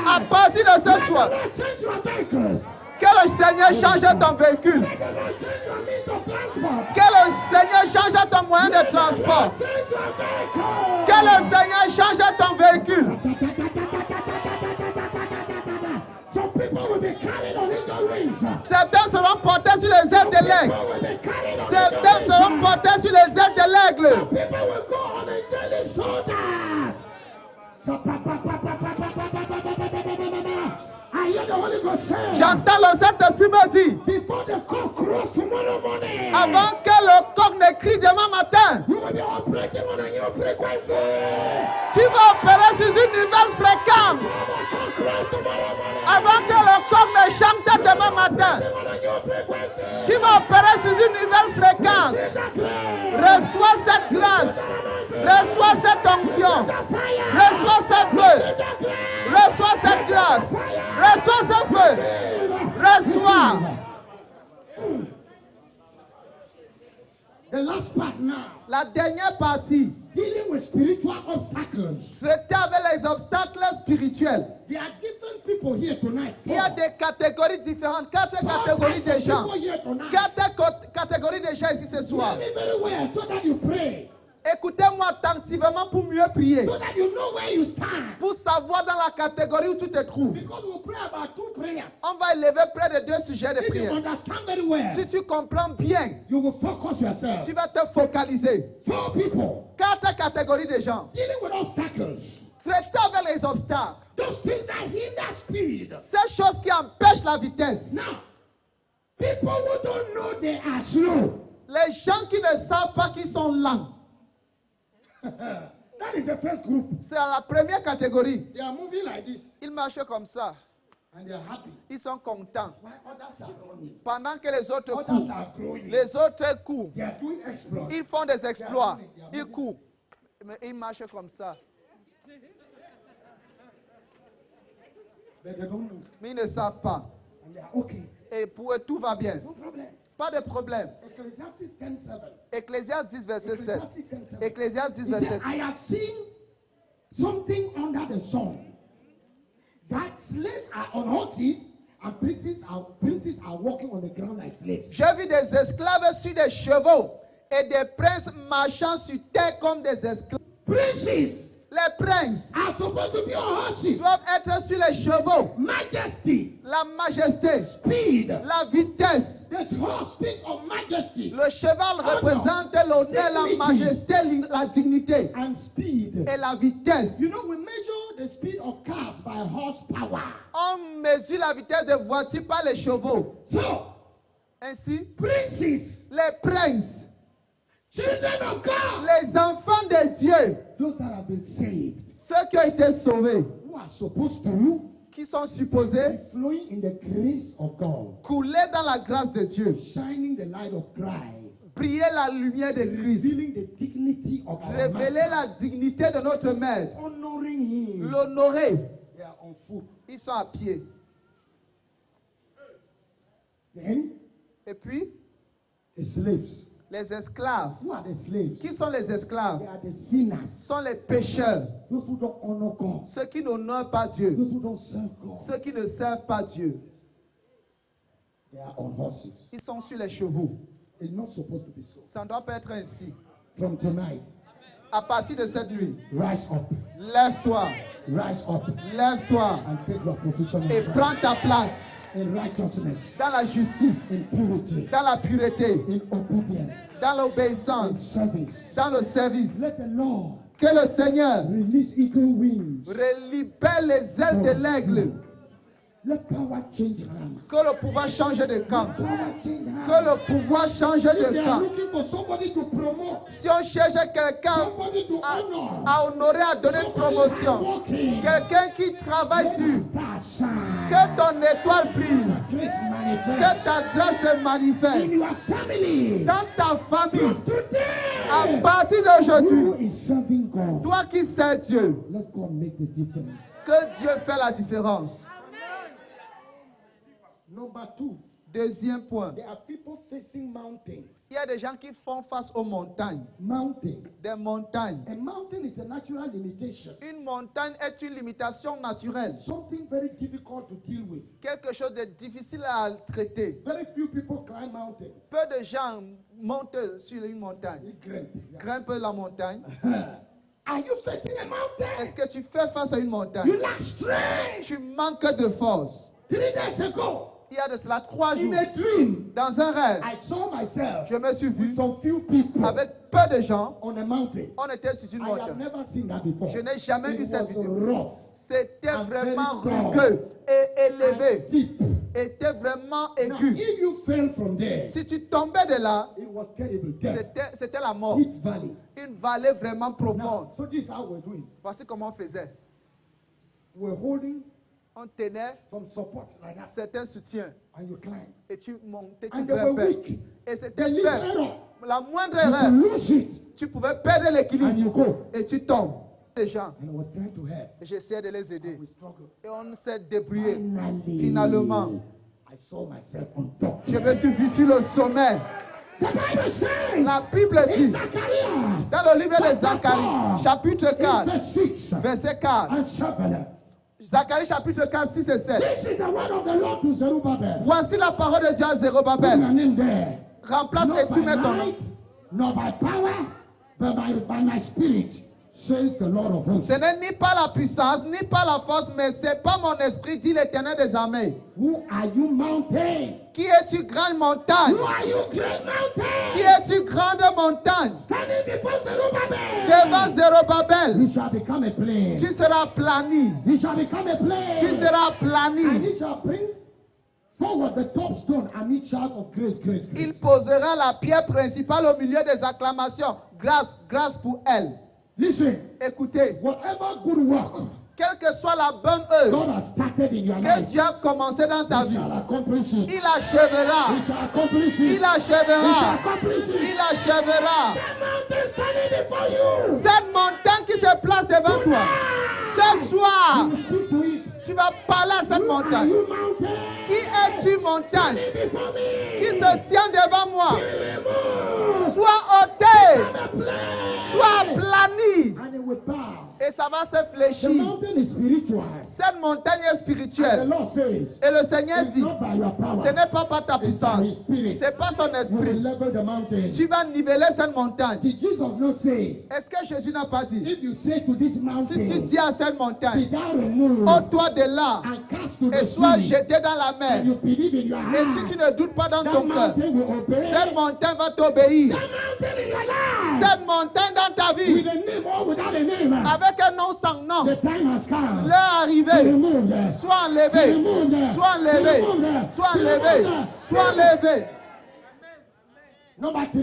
À Tonight, partir de ce soir, Lord, change your vehicle. que le Seigneur change ton véhicule. May the Lord change your means of transport. Que le Seigneur change ton moyen de transport. Change your vehicle. Que le Seigneur change ton véhicule. Some people will be carried on eagle wings. Certains seront portés sur les ailes de l'aigle. People will be carried on Certains eagle seront wings. portés sur les ailes de l'aigle. People will go on angelic shoulders. I hear the Holy Ghost say, J'entends le Saint-Esprit me dire, before the cock crows tomorrow morning, avant que le coq ne crie demain matin, you will be operating on a new frequency. tu vas opérer sur une nouvelle fréquence. Before the cock crows tomorrow morning, Avant que le coq ne chante demain matin, on a new frequency. tu vas opérer sur une nouvelle fréquence. Reçois cette grâce. Reçois cette onction. Reçois ce feu. Reçois cette grâce. Reçois ce feu. Reçois. The last part now, La dernière partie, dealing with spiritual obstacles. traiter avec les obstacles spirituels. There are different people here tonight. Il y a des catégories différentes, 4 catégories de gens. People here tonight. 4 catégories de gens ici ce soir. Hear me very well so that you pray. Écoutez-moi attentivement pour mieux prier. So that you know where you stand. Pour savoir dans la catégorie où tu te trouves. Because we'll pray about 2 prayers. On va élever près de 2 sujets de If you prière. understand very well, Si tu comprends bien, you will focus yourself. tu vas te focaliser. 4 people 4 catégories de gens. dealing with obstacles. Traiter avec les obstacles. Those things that hinder speed. Ces choses qui empêchent la vitesse. Now, people who don't know they are slow. Les gens qui ne savent pas qu'ils sont lents. That is the first group. C'est la première catégorie. They are moving like this Ils marchent comme ça. and they are happy. Ils sont contents. While others are running. Pendant que les autres Others courent. are growing. Les autres courent. They are doing exploits. Ils font des exploits. Ils courent. Mais ils marchent comme ça. But they don't know. Mais ils ne savent pas. And they are okay. Et pour eux, tout va bien. No problem. Pas de problème. Ecclesiastes 10:7. Ecclésiaste 10, verset 7. Ecclesiastes 10:7. Ecclésiaste 10, He verset said, 7. I have seen something under the sun that slaves are on horses and princes are walking on the ground like slaves. J'ai vu des esclaves sur des chevaux et des princes marchant sur terre comme des esclaves. Princes Les princes are supposed to be on horses. doivent être sur les chevaux. Majesty, La majesté, speed. la vitesse. This horse speaks of majesty Le cheval représente l'honneur, la majesté, la dignité and speed. et la vitesse. You know, we measure the speed of cars by horsepower. On mesure la vitesse des voitures par les chevaux. So, Ainsi, princes, les princes, children of God, les enfants de Dieu, those that have been saved, ceux qui ont été sauvés, who are supposed to qui sont supposés be flowing in the grace of God, couler dans la grâce de Dieu, shining the light of Christ, briller la lumière de Christ, revealing the dignity of our révéler Master, la dignité de notre Maître, honoring Him. l'honorer. They are on foot. Ils sont à pied. Then, Et puis, the slaves. les esclaves. Who are the slaves? Qui sont les esclaves? They are the sinners. Sont les pécheurs. Those who don't honor God. Ceux qui n'honorent pas Dieu. Those who don't serve God. Ceux qui ne servent pas Dieu. They are on horses. Ils sont sur les chevaux. It's not supposed to be so. Ça ne doit pas être ainsi. From tonight, À partir de cette nuit, rise up. lève-toi. Rise up Lève-toi. and take your position Et in Christ. prends ta place In righteousness, dans la justice, in purity, dans la pureté, in obedience, dans in l'obéissance, service. dans le service. Let the Lord Que le Seigneur release eagle wings. libère les ailes de l'aigle. Let power change hands. Que le pouvoir change de camp. Power change Que hands. le pouvoir change If de they are camp. looking for somebody to promote, Si on cherche quelqu'un somebody to honor, à honorer, à donner une promotion, walking, quelqu'un qui travaille dur, star shine. que ton étoile brille, Grace que manifest ta grâce se in manifeste your family. dans ta famille. À Today, partir who d'aujourd'hui, is serving God? toi qui sais Dieu, Let God make the difference. que Dieu fait la différence. Number two, Deuxième point, there are people facing mountains. il y a des gens qui font face aux montagnes. Mountain. Des montagnes. A mountain is a natural limitation. Une montagne est une limitation naturelle. Something very difficult to deal with. Quelque chose de difficile à traiter. Very few people climb mountains. Peu de gens montent sur une montagne. They grimp. Grimpent la montagne. Are you facing a mountain? Est-ce que tu fais face à une montagne? You lack strength. Tu manques de force. 3 days ago, Il y a de cela 3 in jours, a dream, dans un rêve, I saw myself je me suis vu with some few people avec peu de gens. on a mountain. On était sur une I have montagne. never seen that before. Je n'ai jamais eu It cette was vision. rough C'était and vraiment very tall rugueux et élevé. and deep. Était vraiment Now, aigu. if you fell from there, Si tu tombais de là, it was terrible. Death. c'était la mort. Deep valley. Une vallée vraiment profonde. Now, so this is how we're doing. Voici comment on faisait. We're holding On tenait some supports like that, certains soutiens and you climb. et tu montais, tu And they were grimpais. weak. Et The c'était least faible. error, La moindre you erreur, lose it, tu pouvais perdre and l'équilibre you go. et tu tombes. Les gens, And I was trying to help. j'essayais de les aider. We struggled. Et on s'est débrouillé. Finally, Finalement, I saw myself on top. je me suis vu sur le sommet. The Bible says, La Bible dit, Zachariah, dans le livre de Zacharie, chapitre 4, verse 6 verset 4, and 7. Zacharie chapitre 4, 6 et 7. This is the word of the Lord to Zerubbabel. Voici la parole de Dieu à Put Zérubabel. your name there. Remplace Not et tu by mets ton nom. might, not by power, but by my spirit, says the Lord of hosts. Ce n'est ni par la puissance, ni par la force, mais c'est par mon esprit, dit l'Éternel des armées. Who are you, mountain? Qui es-tu, grande montagne? Who are you, great Qui mountain? es-tu, grande montagne? Standing before Zerubbabel. Devant Zérubabel, He shall become a plain. tu seras plani. He shall become a plain. Tu seras And plani. he shall bring forward the top stone and each shout of grace, grace, Il grace. posera la pierre principale au milieu des acclamations. Grâce, grâce pour elle. Listen, Écoutez, whatever good work quelle que soit la bonne œuvre God has started in your que life, Dieu a commencé dans ta He vie, shall accomplish it. il achèvera. He shall accomplish it. Il He shall achèvera. accomplish it. Il achèvera. The mountain standing before you. Cette montagne qui se place devant toi, ce soir, You speak to it. tu vas parler à cette Who are montagne. you, mountain? Qui es-tu, montagne, Standing before me. qui se tient devant moi? Remove Sois ôté, the plain. sois plani. And they will bow Et Et ça va se The fléchir. mountain is spiritual. Cette montagne est And the spirituelle. Lord says, Et le Seigneur it's dit, not by your power. ce n'est pas par ta It's by puissance. His Spirit. C'est pas son We will esprit. level the mountain. Tu vas niveler cette montagne. Did Jesus not say, Est-ce que Jésus n'a pas dit, if you say to this si tu mountain, dis à cette montagne, be thou removed ôte-toi de là and cast to et the sois sea, jeté dans la mer. and you believe in your Et si heart, tu ne doutes pas dans that ton cœur, mountain will obey. cette montagne va t'obéir. That mountain in your life, Cette montagne dans ta with vie, a name or without a name, avec un nom sans nom, the time has come. l'heure Be arrivée, removed. sois enlevé, sois enlevé, sois enlevé, sois enlevé. Number 3,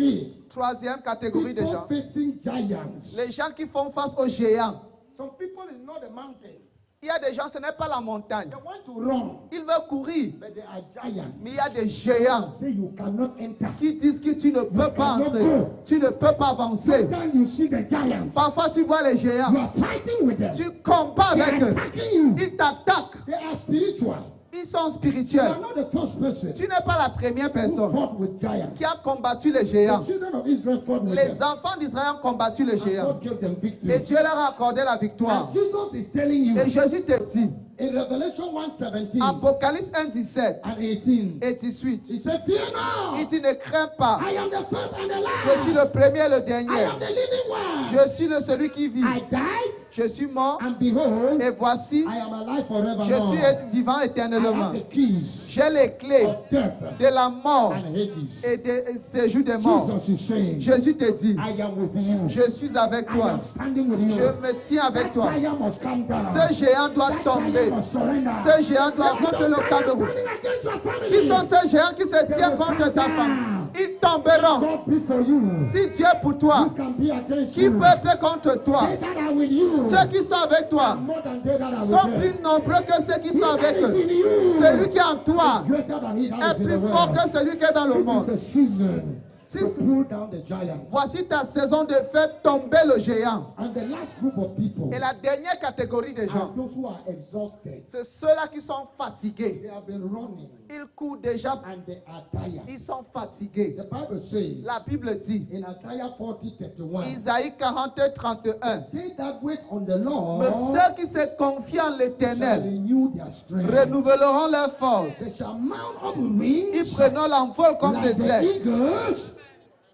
Troisième catégorie de people gens, facing giants. les gens qui font face aux géants. Some people is not the mountain. Il y a des gens, ce n'est pas la montagne. They want to run, Ils veulent courir, but they are giants. mais il y a des géants Say you cannot enter. qui disent que tu ne peux pas entrer, tu ne peux pas avancer. Sometimes you see the giants. Parfois, tu vois les géants, You are fighting with them. tu combats They avec are eux, attacking you. ils t'attaquent, They are spiritual. ils sont You spirituels. are not the first person Tu n'es pas la première who personne fought with giants. qui a combattu les The géants. children of Israel fought with Les them. enfants d'Israël ont combattu les And géants. God gave them Et victory. Dieu leur a accordé la victoire. And Jesus is telling you Et Jésus te dit, in Revelation 1:17 Apocalypse 1, 17 and 18, et 18, He said, fear not. il dit ne crains pas. I am the first and the Je suis last. le premier et le I dernier. am the living one. Je suis celui qui vit. I died, Je suis mort and behold, et voici, I am alive je forevermore. suis vivant I éternellement. have the keys J'ai les clés of death de la mort and Hades. et du séjour des morts. Jesus is saying, Jésus te dit, I am with you. je suis avec I toi. am standing with Je you. me tiens avec toi. That giant must come down. Ce géant doit That tomber. giant must surrender. Ce géant doit contre le Cameroun. Standing against your family. Qui sont ces géants qui se tiennent contre ta femme? Ils tomberont. God be for you. Si Dieu est pour toi, Who can be against qui you? peut être contre toi? They that are with you Ceux qui sont avec toi are more than they that are sont with plus them. nombreux que ceux qui He sont that avec is in eux. you Celui qui est en toi is greater than he that est is in the plus fort world. que celui qui est dans le monde. This is the season Si- to pull down the giant. Voici ta saison de faire tomber le géant. And the last group of people Et la dernière catégorie des are gens, those who are exhausted. c'est ceux-là qui sont fatigués. They have been running Ils courent déjà, and they are tired. ils sont fatigués. The Bible says La Bible dit, in Isaiah 40:31, Isaïe 40, 31, they that wait on the Lord mais ceux qui se confient en shall l'Éternel renew their strength. renouvelleront leurs forces. They shall mount up Ils wings prendront l'envol comme like des the ailes. eagles,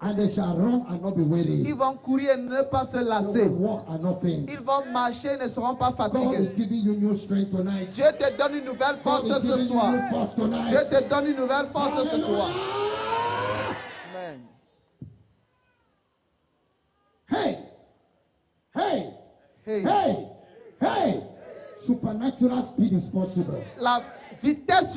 and they shall run and not be weary. Ils vont courir et ne pas se They lasser. will walk and not faint. Ils vont marcher et ne seront pas God fatigués. is giving you new strength tonight. Dieu te donne une nouvelle God force is ce giving you soir. new force tonight. Dieu te donne une nouvelle force ce soir. Hallelujah. Amen. Hey, hey, Hey. hey, hey. Supernatural speed is possible. La vitesse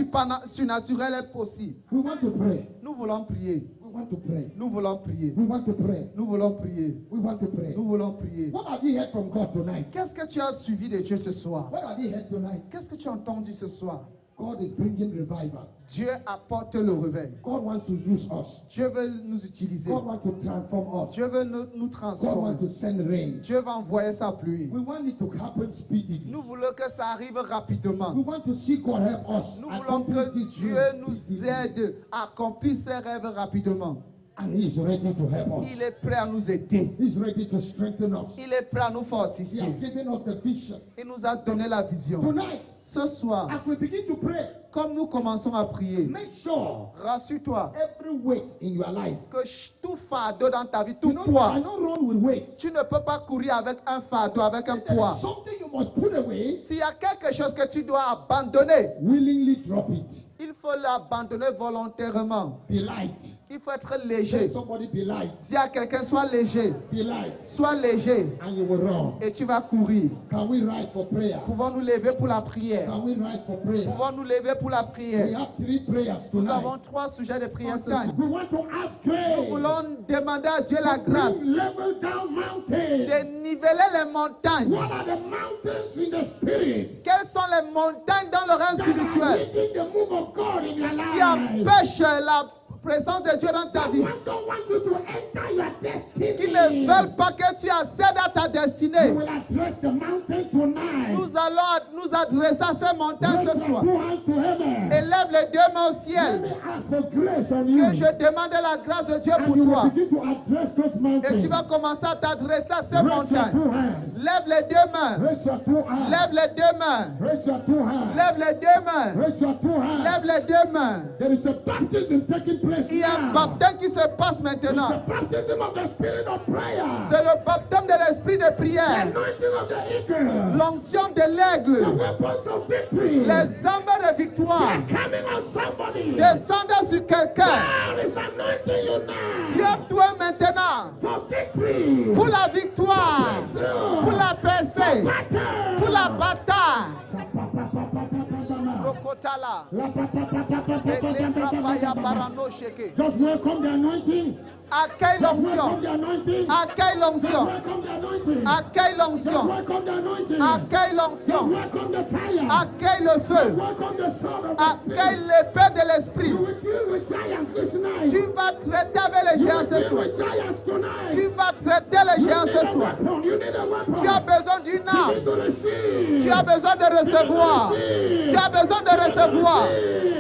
surnaturelle est possible. We want to pray. Nous voulons prier. We want to pray. Nous voulons prier. We want to pray. Nous voulons prier. We want to pray. Nous voulons prier. What have you heard from God tonight? Qu'est-ce que tu as suivi de Dieu ce soir? What have you heard tonight? Qu'est-ce que tu as entendu ce soir? God is bringing revival. Dieu apporte le réveil. God wants to use us. Dieu veut nous utiliser. God wants to transform us. Dieu veut nous God transformer. wants to send rain. Dieu va envoyer sa pluie. We want it to happen speedily. Nous voulons que ça arrive rapidement. We want to see God help us Nous voulons accomplish que this Dieu dream nous speedily. aide à accomplir ses rêves rapidement. And He is ready to help us. Il est prêt à nous aider. He's ready to strengthen us. Il est prêt à nous He fortifier. has given us the vision. Il nous a donné la vision. Tonight, Ce soir, as we begin to pray, comme nous commençons à prier, make sure rassure-toi every weight in your life. que tout fardeau dans ta vie, tout You know, poids, I don't run with weight. tu ne peux pas courir avec un fardeau, avec un There poids. is something you must put away. S'il y a quelque chose que tu dois abandonner, Willingly drop it. il faut l'abandonner volontairement. Be light. Il faut être Let léger. somebody be light. Dis à quelqu'un, sois léger. Be light. Sois léger And you will run. et tu vas courir. Can we rise for prayer? Pouvons-nous lever pour la prière? Can we rise for prayer? Pouvons-nous lever pour la We prière? have 3 prayers Nous tonight. avons 3 sujets de prière ce soir. We want to ask Nous grace. voulons demander à Dieu la grâce Bring level down mountains. de niveler les montagnes. What are the mountains in the spirit Quelles sont les montagnes dans le règne that are spirituel hindering the move of God in your qui life? empêchent la présence de Dieu dans ta vie, don't want you to enter your destiny, qui ne veulent pas que tu accèdes à ta destinée, we will address the mountain tonight. nous allons nous adresser à ces montagnes ce soir. Two hands to heaven. Élève les deux mains au Let ciel. me ask for grace on you. Que je demande la grâce de Dieu And pour you will toi. begin to address those mountains. Et tu vas commencer à t'adresser à ces Raise your montagnes. two hands. Lève les deux mains. Raise your two hands. Lève les deux mains. Raise your two hands. Lève les deux mains. Raise your two hands. Lève les deux mains. There is a baptism taking place Il y a un now. baptême qui se passe maintenant. The baptism of the spirit of prayer. C'est le baptême de l'esprit de prière. Anointing of the eagle. L'onction de The l'aigle. weapons of victory. Les armes de victoire. Coming on somebody. Descendant sur quelqu'un. God is anointing you now. Tiens-toi maintenant For victory. pour la victoire, pour la percée, pour la bataille. Rokotala. Elekapaya barano sheke. Just welcome the anointing. Accueille Welcome l'onction. the anointing. Accueille l'onction. Welcome the anointing. Accueille l'onction. Welcome the anointing. Accueille l'onction. Welcome the fire. Accueille le feu. Welcome the sword of the Accueille spirit. l'épée de l'esprit. You will deal with giants this night. Tu vas traiter avec les You géants will ce deal soir. with giants tonight. Tu vas traiter les You géants need ce a soir. weapon. You need a weapon. Tu as besoin d'une You arme. need to receive. Tu as besoin de recevoir. Tu as besoin de recevoir.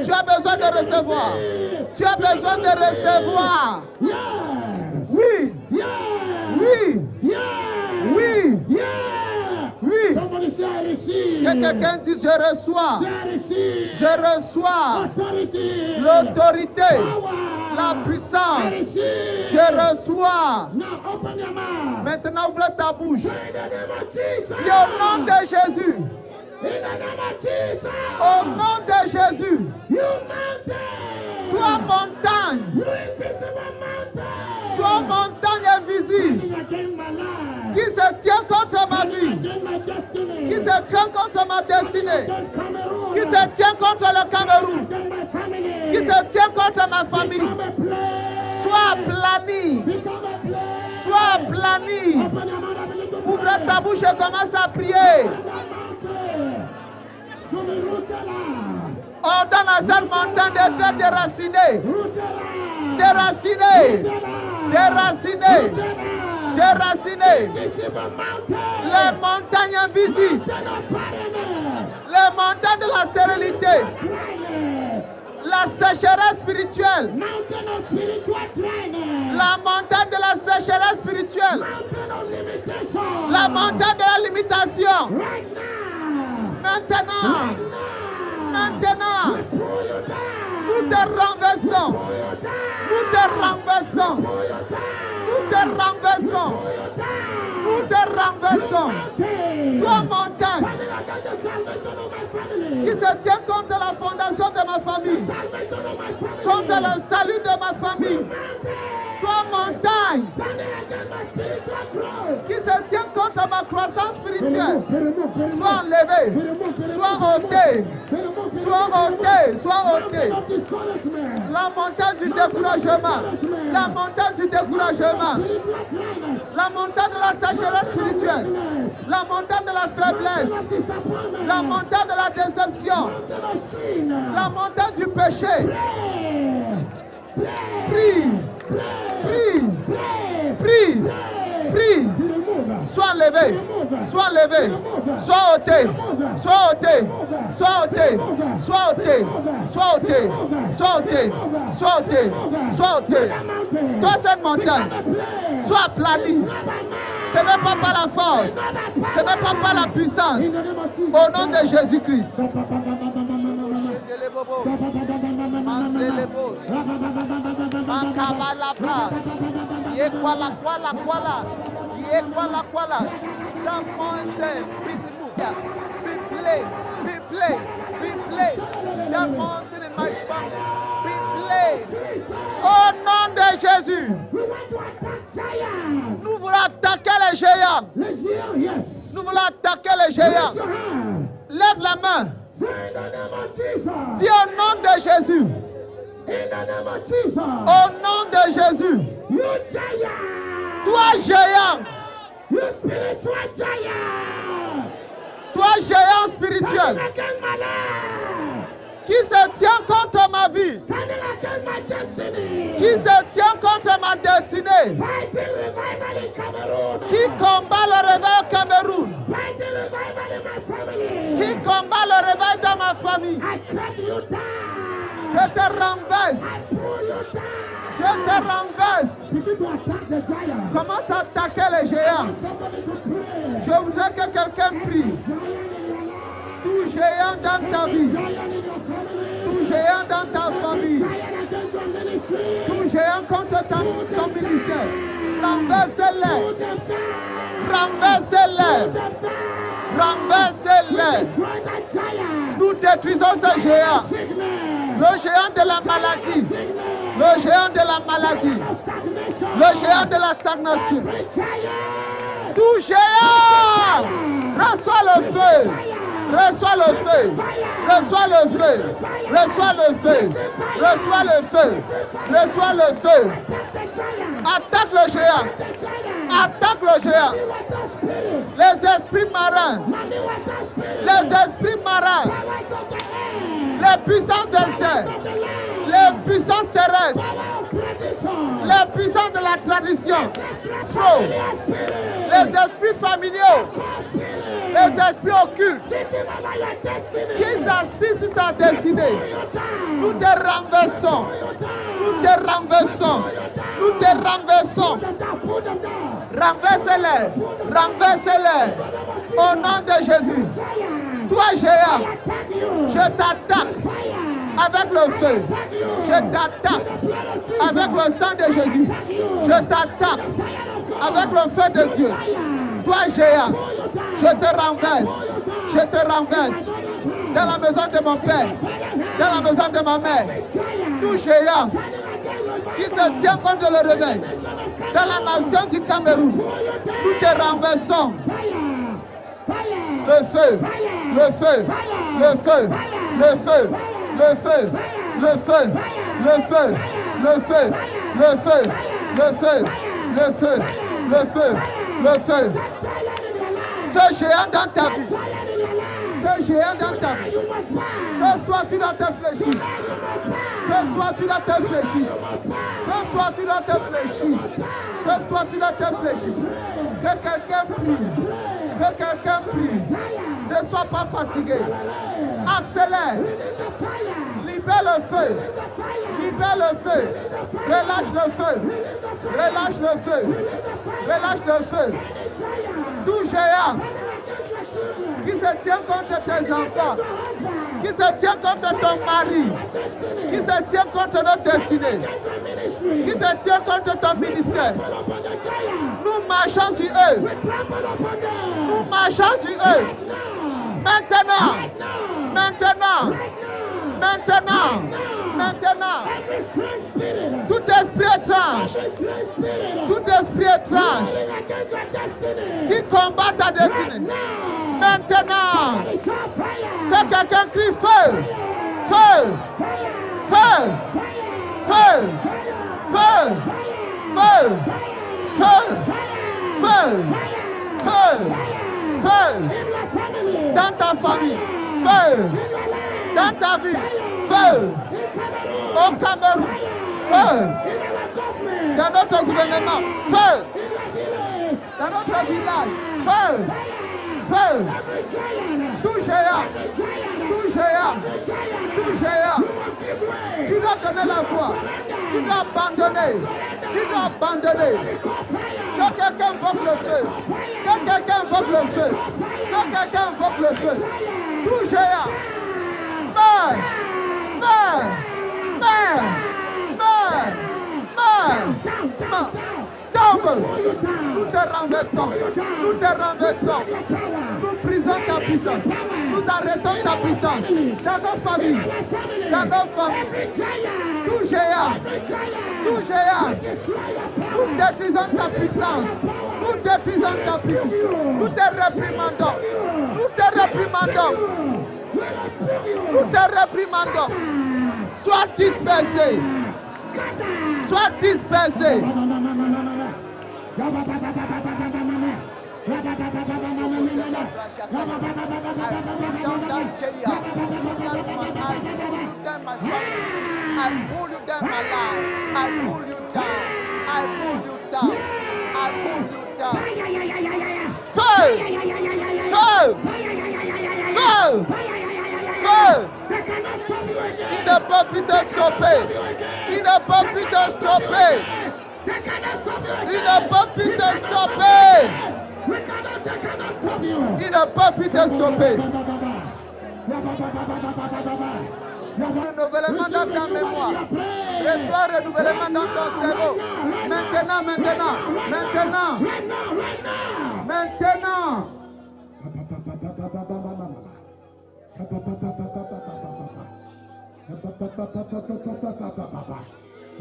Tu as besoin de recevoir. Tu as besoin de recevoir. Yes. Oui, Yes. oui, Yes. oui, Yes. oui. Somebody say I receive. Que quelqu'un dise je reçois. Say I receive. Je reçois Authority. l'autorité, Power. la I puissance. receive. Je reçois. Now open your mouth. Maintenant ouvre ta bouche. In the name of Jesus. Dis au nom de Jésus. In the name of Jesus. Au nom de Jésus. You mountain. Toi montagne. You invisible mountain. Toi montagne invisible. Against my life. Qui se tient contre ma vie. Against my destiny. Qui se tient contre ma destinée. Against Cameroon. Qui se tient contre le Cameroun. Against my family. Qui se tient contre ma famille. Become a place. Sois aplani. Become a place. Sois aplani. Open your mouth and begin to Ouvre ta bouche et commence à prier. to be rooted out. Ordonne à cette montagne d'être déracinée. Rooted out. Déracinée. Rooted out. Déracinée. Rooted out. Déracinée. Invisible mountain. Les montagnes invisibles. Mountain of barrenness. Les montagnes de la stérilité. Dryness. La sécheresse spirituelle. Mountain of spiritual dryness. La montagne de la sécheresse spirituelle. Mountain of limitation. La montagne de la limitation. Right now. Maintenant. Right now. Maintenant. Pull you down. Nous te renversons. Pull you down. Nous te renversons. Pull you down. Nous te renversons. Pull you down. Nous te renversons. Mountain. Toi, montagne, Standing against the salvation of my family. qui se tient contre la fondation de ma famille, Salvation of my family. contre le salut de ma famille. Mountain. Toi, montagne, Standing against my spiritual growth. qui se tient contre ma croissance spirituelle, Remove. sois enlevé, sois ôté, sois ôté, sois ôté. Of discouragement. La montagne du découragement, la montagne du découragement, Spiritual dryness. la montagne de la sécheresse spirituelle, la montagne de la faiblesse, Disappointment. la montagne de la déception, Mountain of sin. la montagne du péché. Pray. Prie, prie, prie, prie. Sois levé, sois levé, sois ôté, sois ôté, sois ôté, sois ôté, sois ôté, sois ôté, sois ôté, sois ôté. Toi, cette montagne, sois aplani. Ce n'est pas par la force, ce n'est pas par la puissance. Au nom de Jésus-Christ. The mountain be removed. Be placed. The mountain in my family be placed. Au nom de Jésus, We want to attack giants. nous voulons attaquer les géants. Let's hear yes. Nous voulons attaquer les géants. Raise your hand. Lève la main. Say in the name of Jesus. Dis au nom de Jésus. In the name of Jesus. Au nom de Jésus. You giant. Toi géant. You spiritual giant. Toi géant spirituel. Against my life. Qui se tient contre ma vie? Standing against my destiny. Qui se tient contre ma destinée? Fighting revival in Cameroon. Qui combat le réveil au Cameroun? Fighting revival in my family. Qui combat le réveil dans ma famille? I cut you down. Je te renverse. I pull you down. Je te renverse. Begin to attack the giant. Commence à attaquer les géants. Somebody to pray. Je voudrais que quelqu'un prie. Tout géant dans ta vie. Tout géant dans ta famille. Tout géant contre ton ministère. Renversez-les. Renversez-les. Renversez-les. Nous détruisons ce géant. Le géant de la maladie. Le géant de la maladie. Le géant de la stagnation. Tout géant. Reçois le feu. Reçois le feu. Reçois le feu. Reçois le feu. Reçois le feu. Reçois le feu. Attaque le géant. Attaque le géant. Les esprits marins. Les esprits marins. Les puissances des airs. Les puissances terrestres. Les puissances de la tradition. Trop. Les esprits familiaux. Les esprits occultes. Qu'ils assistent sur ta destinée. Nous te renversons. Nous te renversons. Nous te renversons. Renversez-les. Renversez-les. Au nom de Jésus. Toi, géant, je t'attaque avec le feu. Je t'attaque avec le sang de Jésus. Je t'attaque avec le feu de Dieu. Toi, géant, je te renverse. Je te renverse. Dans la maison de mon père, dans la maison de ma mère. Tout géant qui se tient contre le réveil. Dans la nation du Cameroun, nous te renversons. Le feu, le feu, le feu, le feu, le feu, le feu, le feu, le feu, le feu, le feu, le feu, le feu, le feu. Ce géant dans ta vie, ce géant dans ta vie, ce soir tu dois te fléchir, ce soir tu dois te fléchir, ce soir tu dois te fléchir, ce soir tu dois te fléchir. Que quelqu'un prie. Que quelqu'un prie. Ne sois pas fatigué. Accélère. Libère le feu. Libère le feu. Relâche le feu. Relâche le feu. Relâche le feu. Tout géant qui se tient contre tes enfants, qui se tient contre ton mari, qui se tient contre notre destinée, qui se tient contre ton ministère. Nous marchons sur eux. Nous marchons sur eux. Maintenant. Maintenant. Maintenant. Maintenant. Tout esprit étrange. Tout esprit étrange qui combat ta destinée. Maintenant. Que quelqu'un crie feu. Feu. Feu. Feu. Feu. Feu. Feu. Feu. Feu. Feu. Dans ta famille. Feu. Dans ta vie. Feu. Au Cameroun. Feu. Dans notre gouvernement. Feu. Dans notre village. Feu. Feu. Tout géant. Tout géant. Tout géant. Tu dois donner la voix. Tu dois abandonner. Tu dois abandonner. Que quelqu'un invoque le feu. Que quelqu'un invoque le feu. Que quelqu'un invoque le feu. Tout géant. Meurs. Meurs. Meurs. Meurs. Meurs. Meurs. Tombe. Nous te renversons. Nous te renversons. Nous brisons ta puissance. Nous arrêtons ta puissance. Dans nos familles. Dans nos familles. Tout géant. Tout géant. Nous détruisons ta puissance. Nous détruisons ta puissance. Nous te réprimandons. Nous te réprimandons. Nous te réprimandons. Sois dispersé. Sois dispersé. pull down that jail. That man, I pull you down my family. I pull you down my life. I pull you down. I pull you down. I pull you down. Feu! Feu! Feu! Feu! Il n'a pas pu te stopper. Il n'a pas pu te stopper. Il n'a pas pu te stopper. Il n'a pas pu te stopper. Renouvellement dans ta mémoire. Reçois renouvellement dans ton cerveau. Maintenant, maintenant, maintenant. Maintenant.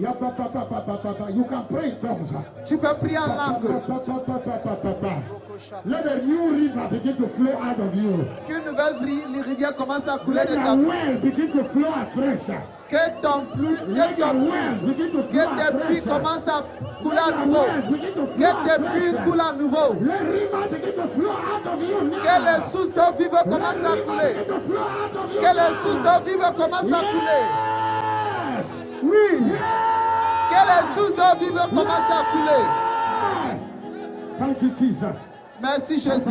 You can pray in tongues. Tu peux prier en langue. Let a new river begin to flow out of you. Qu'une nouvelle rivière commence à couler Let de your ta well begin to flow afresh. que ton pluie, Let your wells begin to flow que tes pluies afresh. commencent à couler à Let your nouveau. wells begin to flow Que tes pluies afresh. coulent à nouveau. Let rivers begin to flow out of you now. Que les sources d'eau vive commencent à couler. Begin to flow out of you Que les now. sources d'eau vive commencent à couler. Yes. Oui. Que les sources d'eau vive commencent à couler. Thank you, Jesus. Merci Jésus.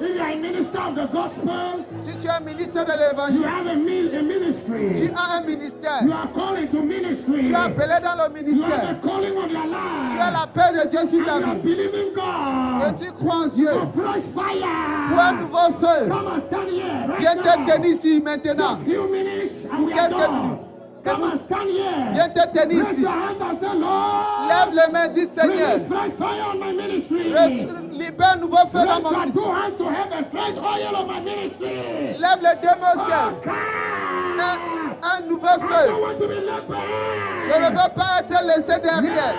If you are a minister of the gospel, Si tu es un ministre de you l'évangile, have a ministry. tu as un ministère. You are called to ministry. Tu es appelé dans le You have a ministère. calling on your Tu life. as l'appel de Dieu sur ta And you are vie. believing Et God tu crois en Dieu. for fresh Pour un fire. nouveau feu. Come and stand here right Viens now. te tenir ici maintenant. Few minutes and we are quelques done. minutes. Come and stand here. Viens te tenir Raise ici. your hands and say, Lord, Lève les mains, dis Seigneur. release fresh fire on my ministry. Libère un nouveau feu dans Raise mon your ministère. two hands to heaven, fresh oil on my ministry. Lève les deux mains au ciel. God. Un nouveau I feu. don't want to be left Je ne behind. veux pas être laissé derrière.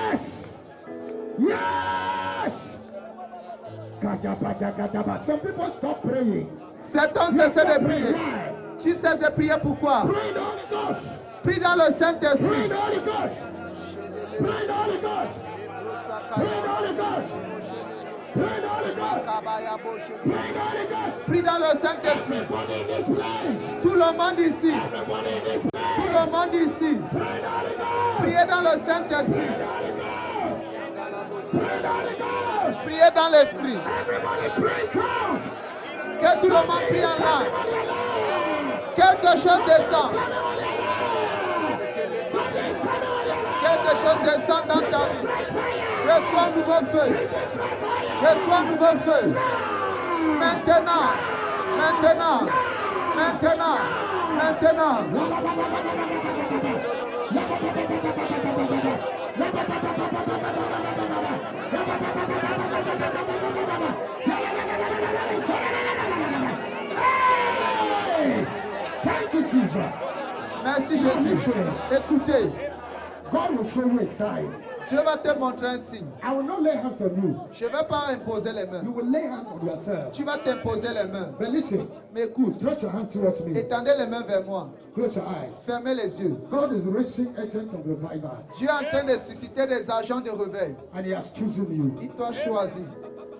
Yes. Yes. Some people stop praying. Certains cessent de prier. Tu cesses de prier pourquoi? Pray the Holy Ghost. Prie dans le Pray Saint-Esprit. the Holy Ghost. Pray the Holy Ghost. Pray the Holy Ghost. Pray the Holy Ghost. Pray the Holy Ghost. Prie dans le Saint-Esprit. Everybody in this place. Tout le monde ici. Everybody in this place. Tout le monde ici. Pray the Holy Ghost. Priez dans le Saint-Esprit. Pray the Holy Ghost. Priez dans l'Esprit. Everybody pray tongues. Que tout le monde prie en langue. Quelque chose descend. Quelque chose descend dans ta vie. Reçois un nouveau feu. Reçois un nouveau feu. Maintenant. Maintenant. Maintenant. Maintenant. Hey! Thank you, Jesus. Merci Jésus. Écoutez, God will show you a sign. Dieu va te montrer un signe. I will not lay hands on you. Je ne vais pas imposer les You mains. will lay hands on yourself. Tu vas t'imposer les mains. But listen, Mais écoute, stretch your hand towards me. étendez les mains vers moi. Close your eyes. Fermez les yeux. God is raising agents of revival, Dieu est en train de susciter des agents de réveil. and He has chosen you Il t'a choisi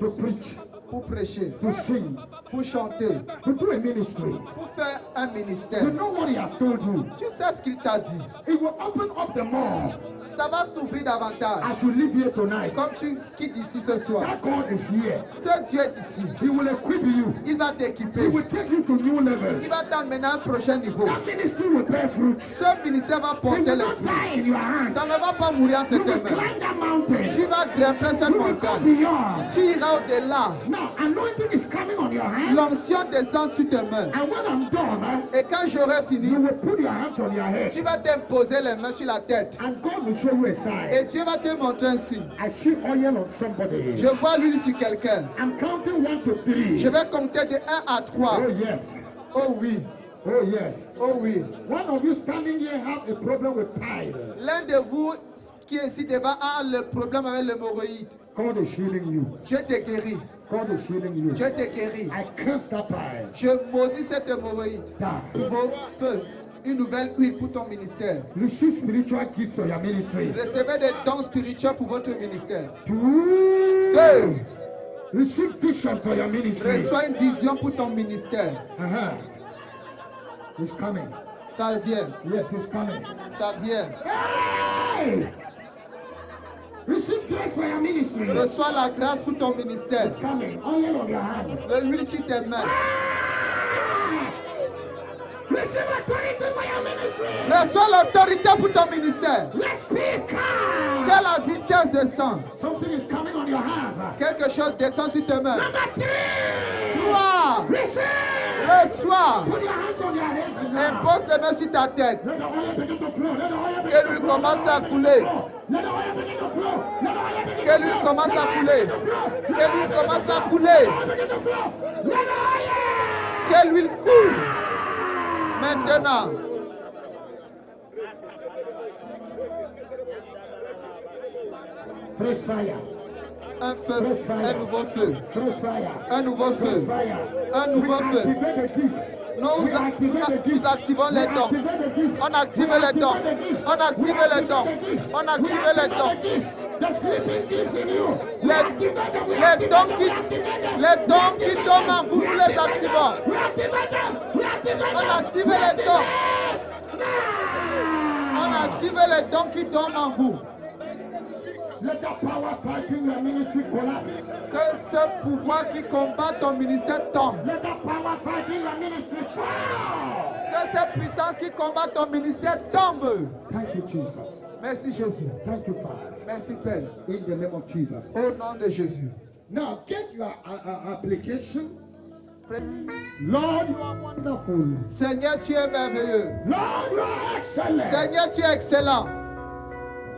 to preach, pour prêcher, to sing, pour chanter, to do a ministry. pour faire un ministère. You know what He has told you. Tu sais ce qu'il t'a dit. It will open up the more Ça va s'ouvrir davantage. as you live here tonight. Comme tu quittes ici ce soir. That God is here. Ce Dieu est ici. He will equip you. Il va He t'équiper. will take you to new levels. Il va t'emmener à un prochain niveau. That ministry will bear fruit. Ce ministère va It porter will les not fruits. die in your hands. Ça ne va pas mourir entre You tes will mains. climb that mountain. Tu vas grimper cette You will go montagne. beyond. Tu iras au-delà. Now, anointing is coming on your hands. L'onction descend sur tes mains. And when I'm done, Et quand j'aurai fini, you will put your hands on your head. tu vas t'imposer les mains sur la tête. And God will show you a sign. Et Dieu va te montrer un signe. I see oil on somebody. Je vois l'huile sur quelqu'un. I'm counting 1 to 3. Je vais compter de 1 à 3. Oh, yes. Oh oui. Oh, yes. Oh oui. One of you standing here have a problem with pride. L'un de vous qui est ici devant a le problème avec l'hémorroïde. God is healing you. Je te guéris. God is healing you. Je te guéris. I curse that pride. Je maudis cette hémorroïde. Die. Nouveau feu. Une nouvelle huile pour ton ministère. Receive spiritual gifts for your ministry. Recevez des dons spirituels pour votre ministère. 2. Deux. Receive vision for your ministry. Reçois une vision pour ton ministère. It's coming. Ça vient. Yes, it's coming. Ça vient. Hey! Receive grace for your ministry. Reçois la grâce pour ton ministère. It's coming. Oil on your hands. L'huile sur tes mains. Receive authority for your ministry. Reçois l'autorité pour ton ministère. Let's speak. Que la vitesse descend. Something is coming on your hands. Quelque chose descend sur tes mains. Number 3. 3. Receive. Reçois. Put your hands on your head. Now. Impose les mains sur ta tête. Let the oil begin to flow. Let the oil begin Que to l'huile flow. commence à couler. Let the oil begin to flow. Let the oil begin Que l'huile commence à couler. Que l'huile commence à couler. to flow. Let the oil. Que l'huile coule. Maintenant. Fresh fire. Un feu. Un nouveau feu. Fresh fire. Un nouveau feu. Fresh fire. Un nouveau We feu. activate the gifts. Nous, We activate the nous gifts. activons les We dons. activate the gifts. On active We les dons. activate the gifts. On active We les dons. activate the gifts. On active We les activate dons. the gifts. The sleeping gifts in you. We Les, activate them. We les activate dons them. qui, We activate them. les dons qui dorment en vous, nous les activons. We activate them. We activate them. On active les dons. On active les dons qui dorment en vous. Let the power fighting your ministry collapse. Que ce pouvoir qui combat ton ministère tombe. Let the power fighting your ministry fall. Que cette puissance qui combat ton ministère tombe. Thank you, Jesus. Merci Jésus. Thank you, Father. Merci Père. In the name of Jesus. Au nom de Jésus. Now get your application. Lord, you are wonderful. Seigneur, tu es merveilleux. Lord, you are excellent. Seigneur, tu es excellent.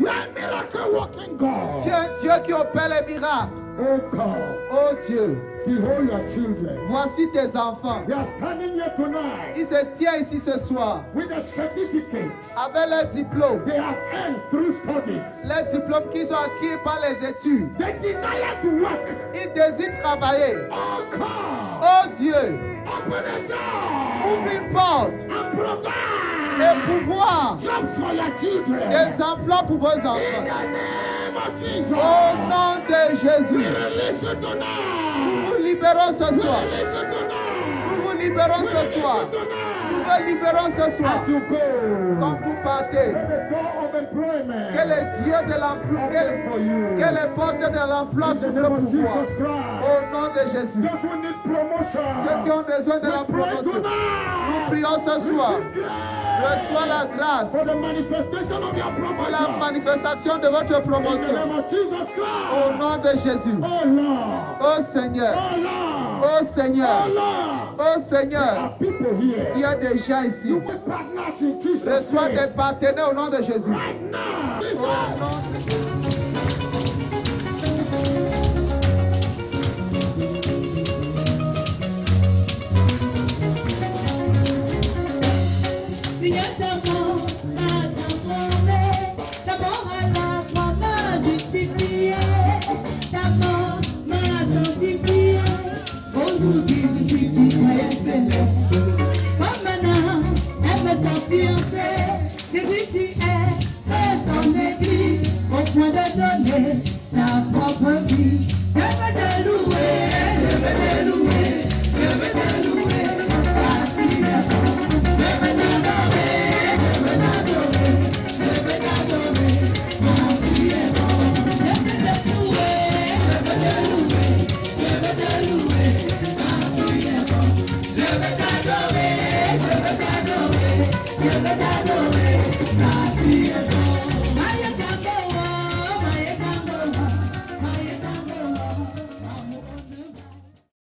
You are a miracle working God. Tu es un Dieu qui opère les miracles. Oh God, Oh Dieu, behold your children. voici tes enfants. They are standing here tonight Ils se tiennent ici ce soir with a certificate avec leurs diplômes. they have earned through studies. Les diplômes qu'ils ont acquis par les études. They desire to work. Ils désirent travailler. Oh God, Oh Dieu, open a door ouvre une porte and provide et pouvoir jobs for your children. des emplois pour vos In enfants. the name of Jesus. Au nom de Jésus, Release it tonight. nous vous libérons ce soir. Release it tonight. Nous vous libérons ce soir. Nous vous libérons ce soir. As you go, Quand vous partez, let the door of employment que les dieux de l'emploi, open for you. que les portes de l'emploi In the s'ouvrent name of pour vous. Jesus Christ. Au nom de Jésus. Those who need promotion. Ceux qui ont besoin de la Pray promotion, nous tonight. prions ce soir. Reçois la grâce For the manifestation of your pour la promotion. manifestation de votre In the promotion. name of Jesus Au Christ. nom de Jésus. Oh Lord. Oh Seigneur. Oh Lord. Oh Seigneur. Oh Lord. Oh There Seigneur. are people here. Il y a des gens ici. With partners in Jesus' Reçois name. des partenaires au nom de Jésus. Right now. Au nom de Jésus. Seigneur, ta mort m'a transformé, ta mort à la croix m'a justifié, ta mort m'a sanctifié. Aujourd'hui, je suis citoyen céleste.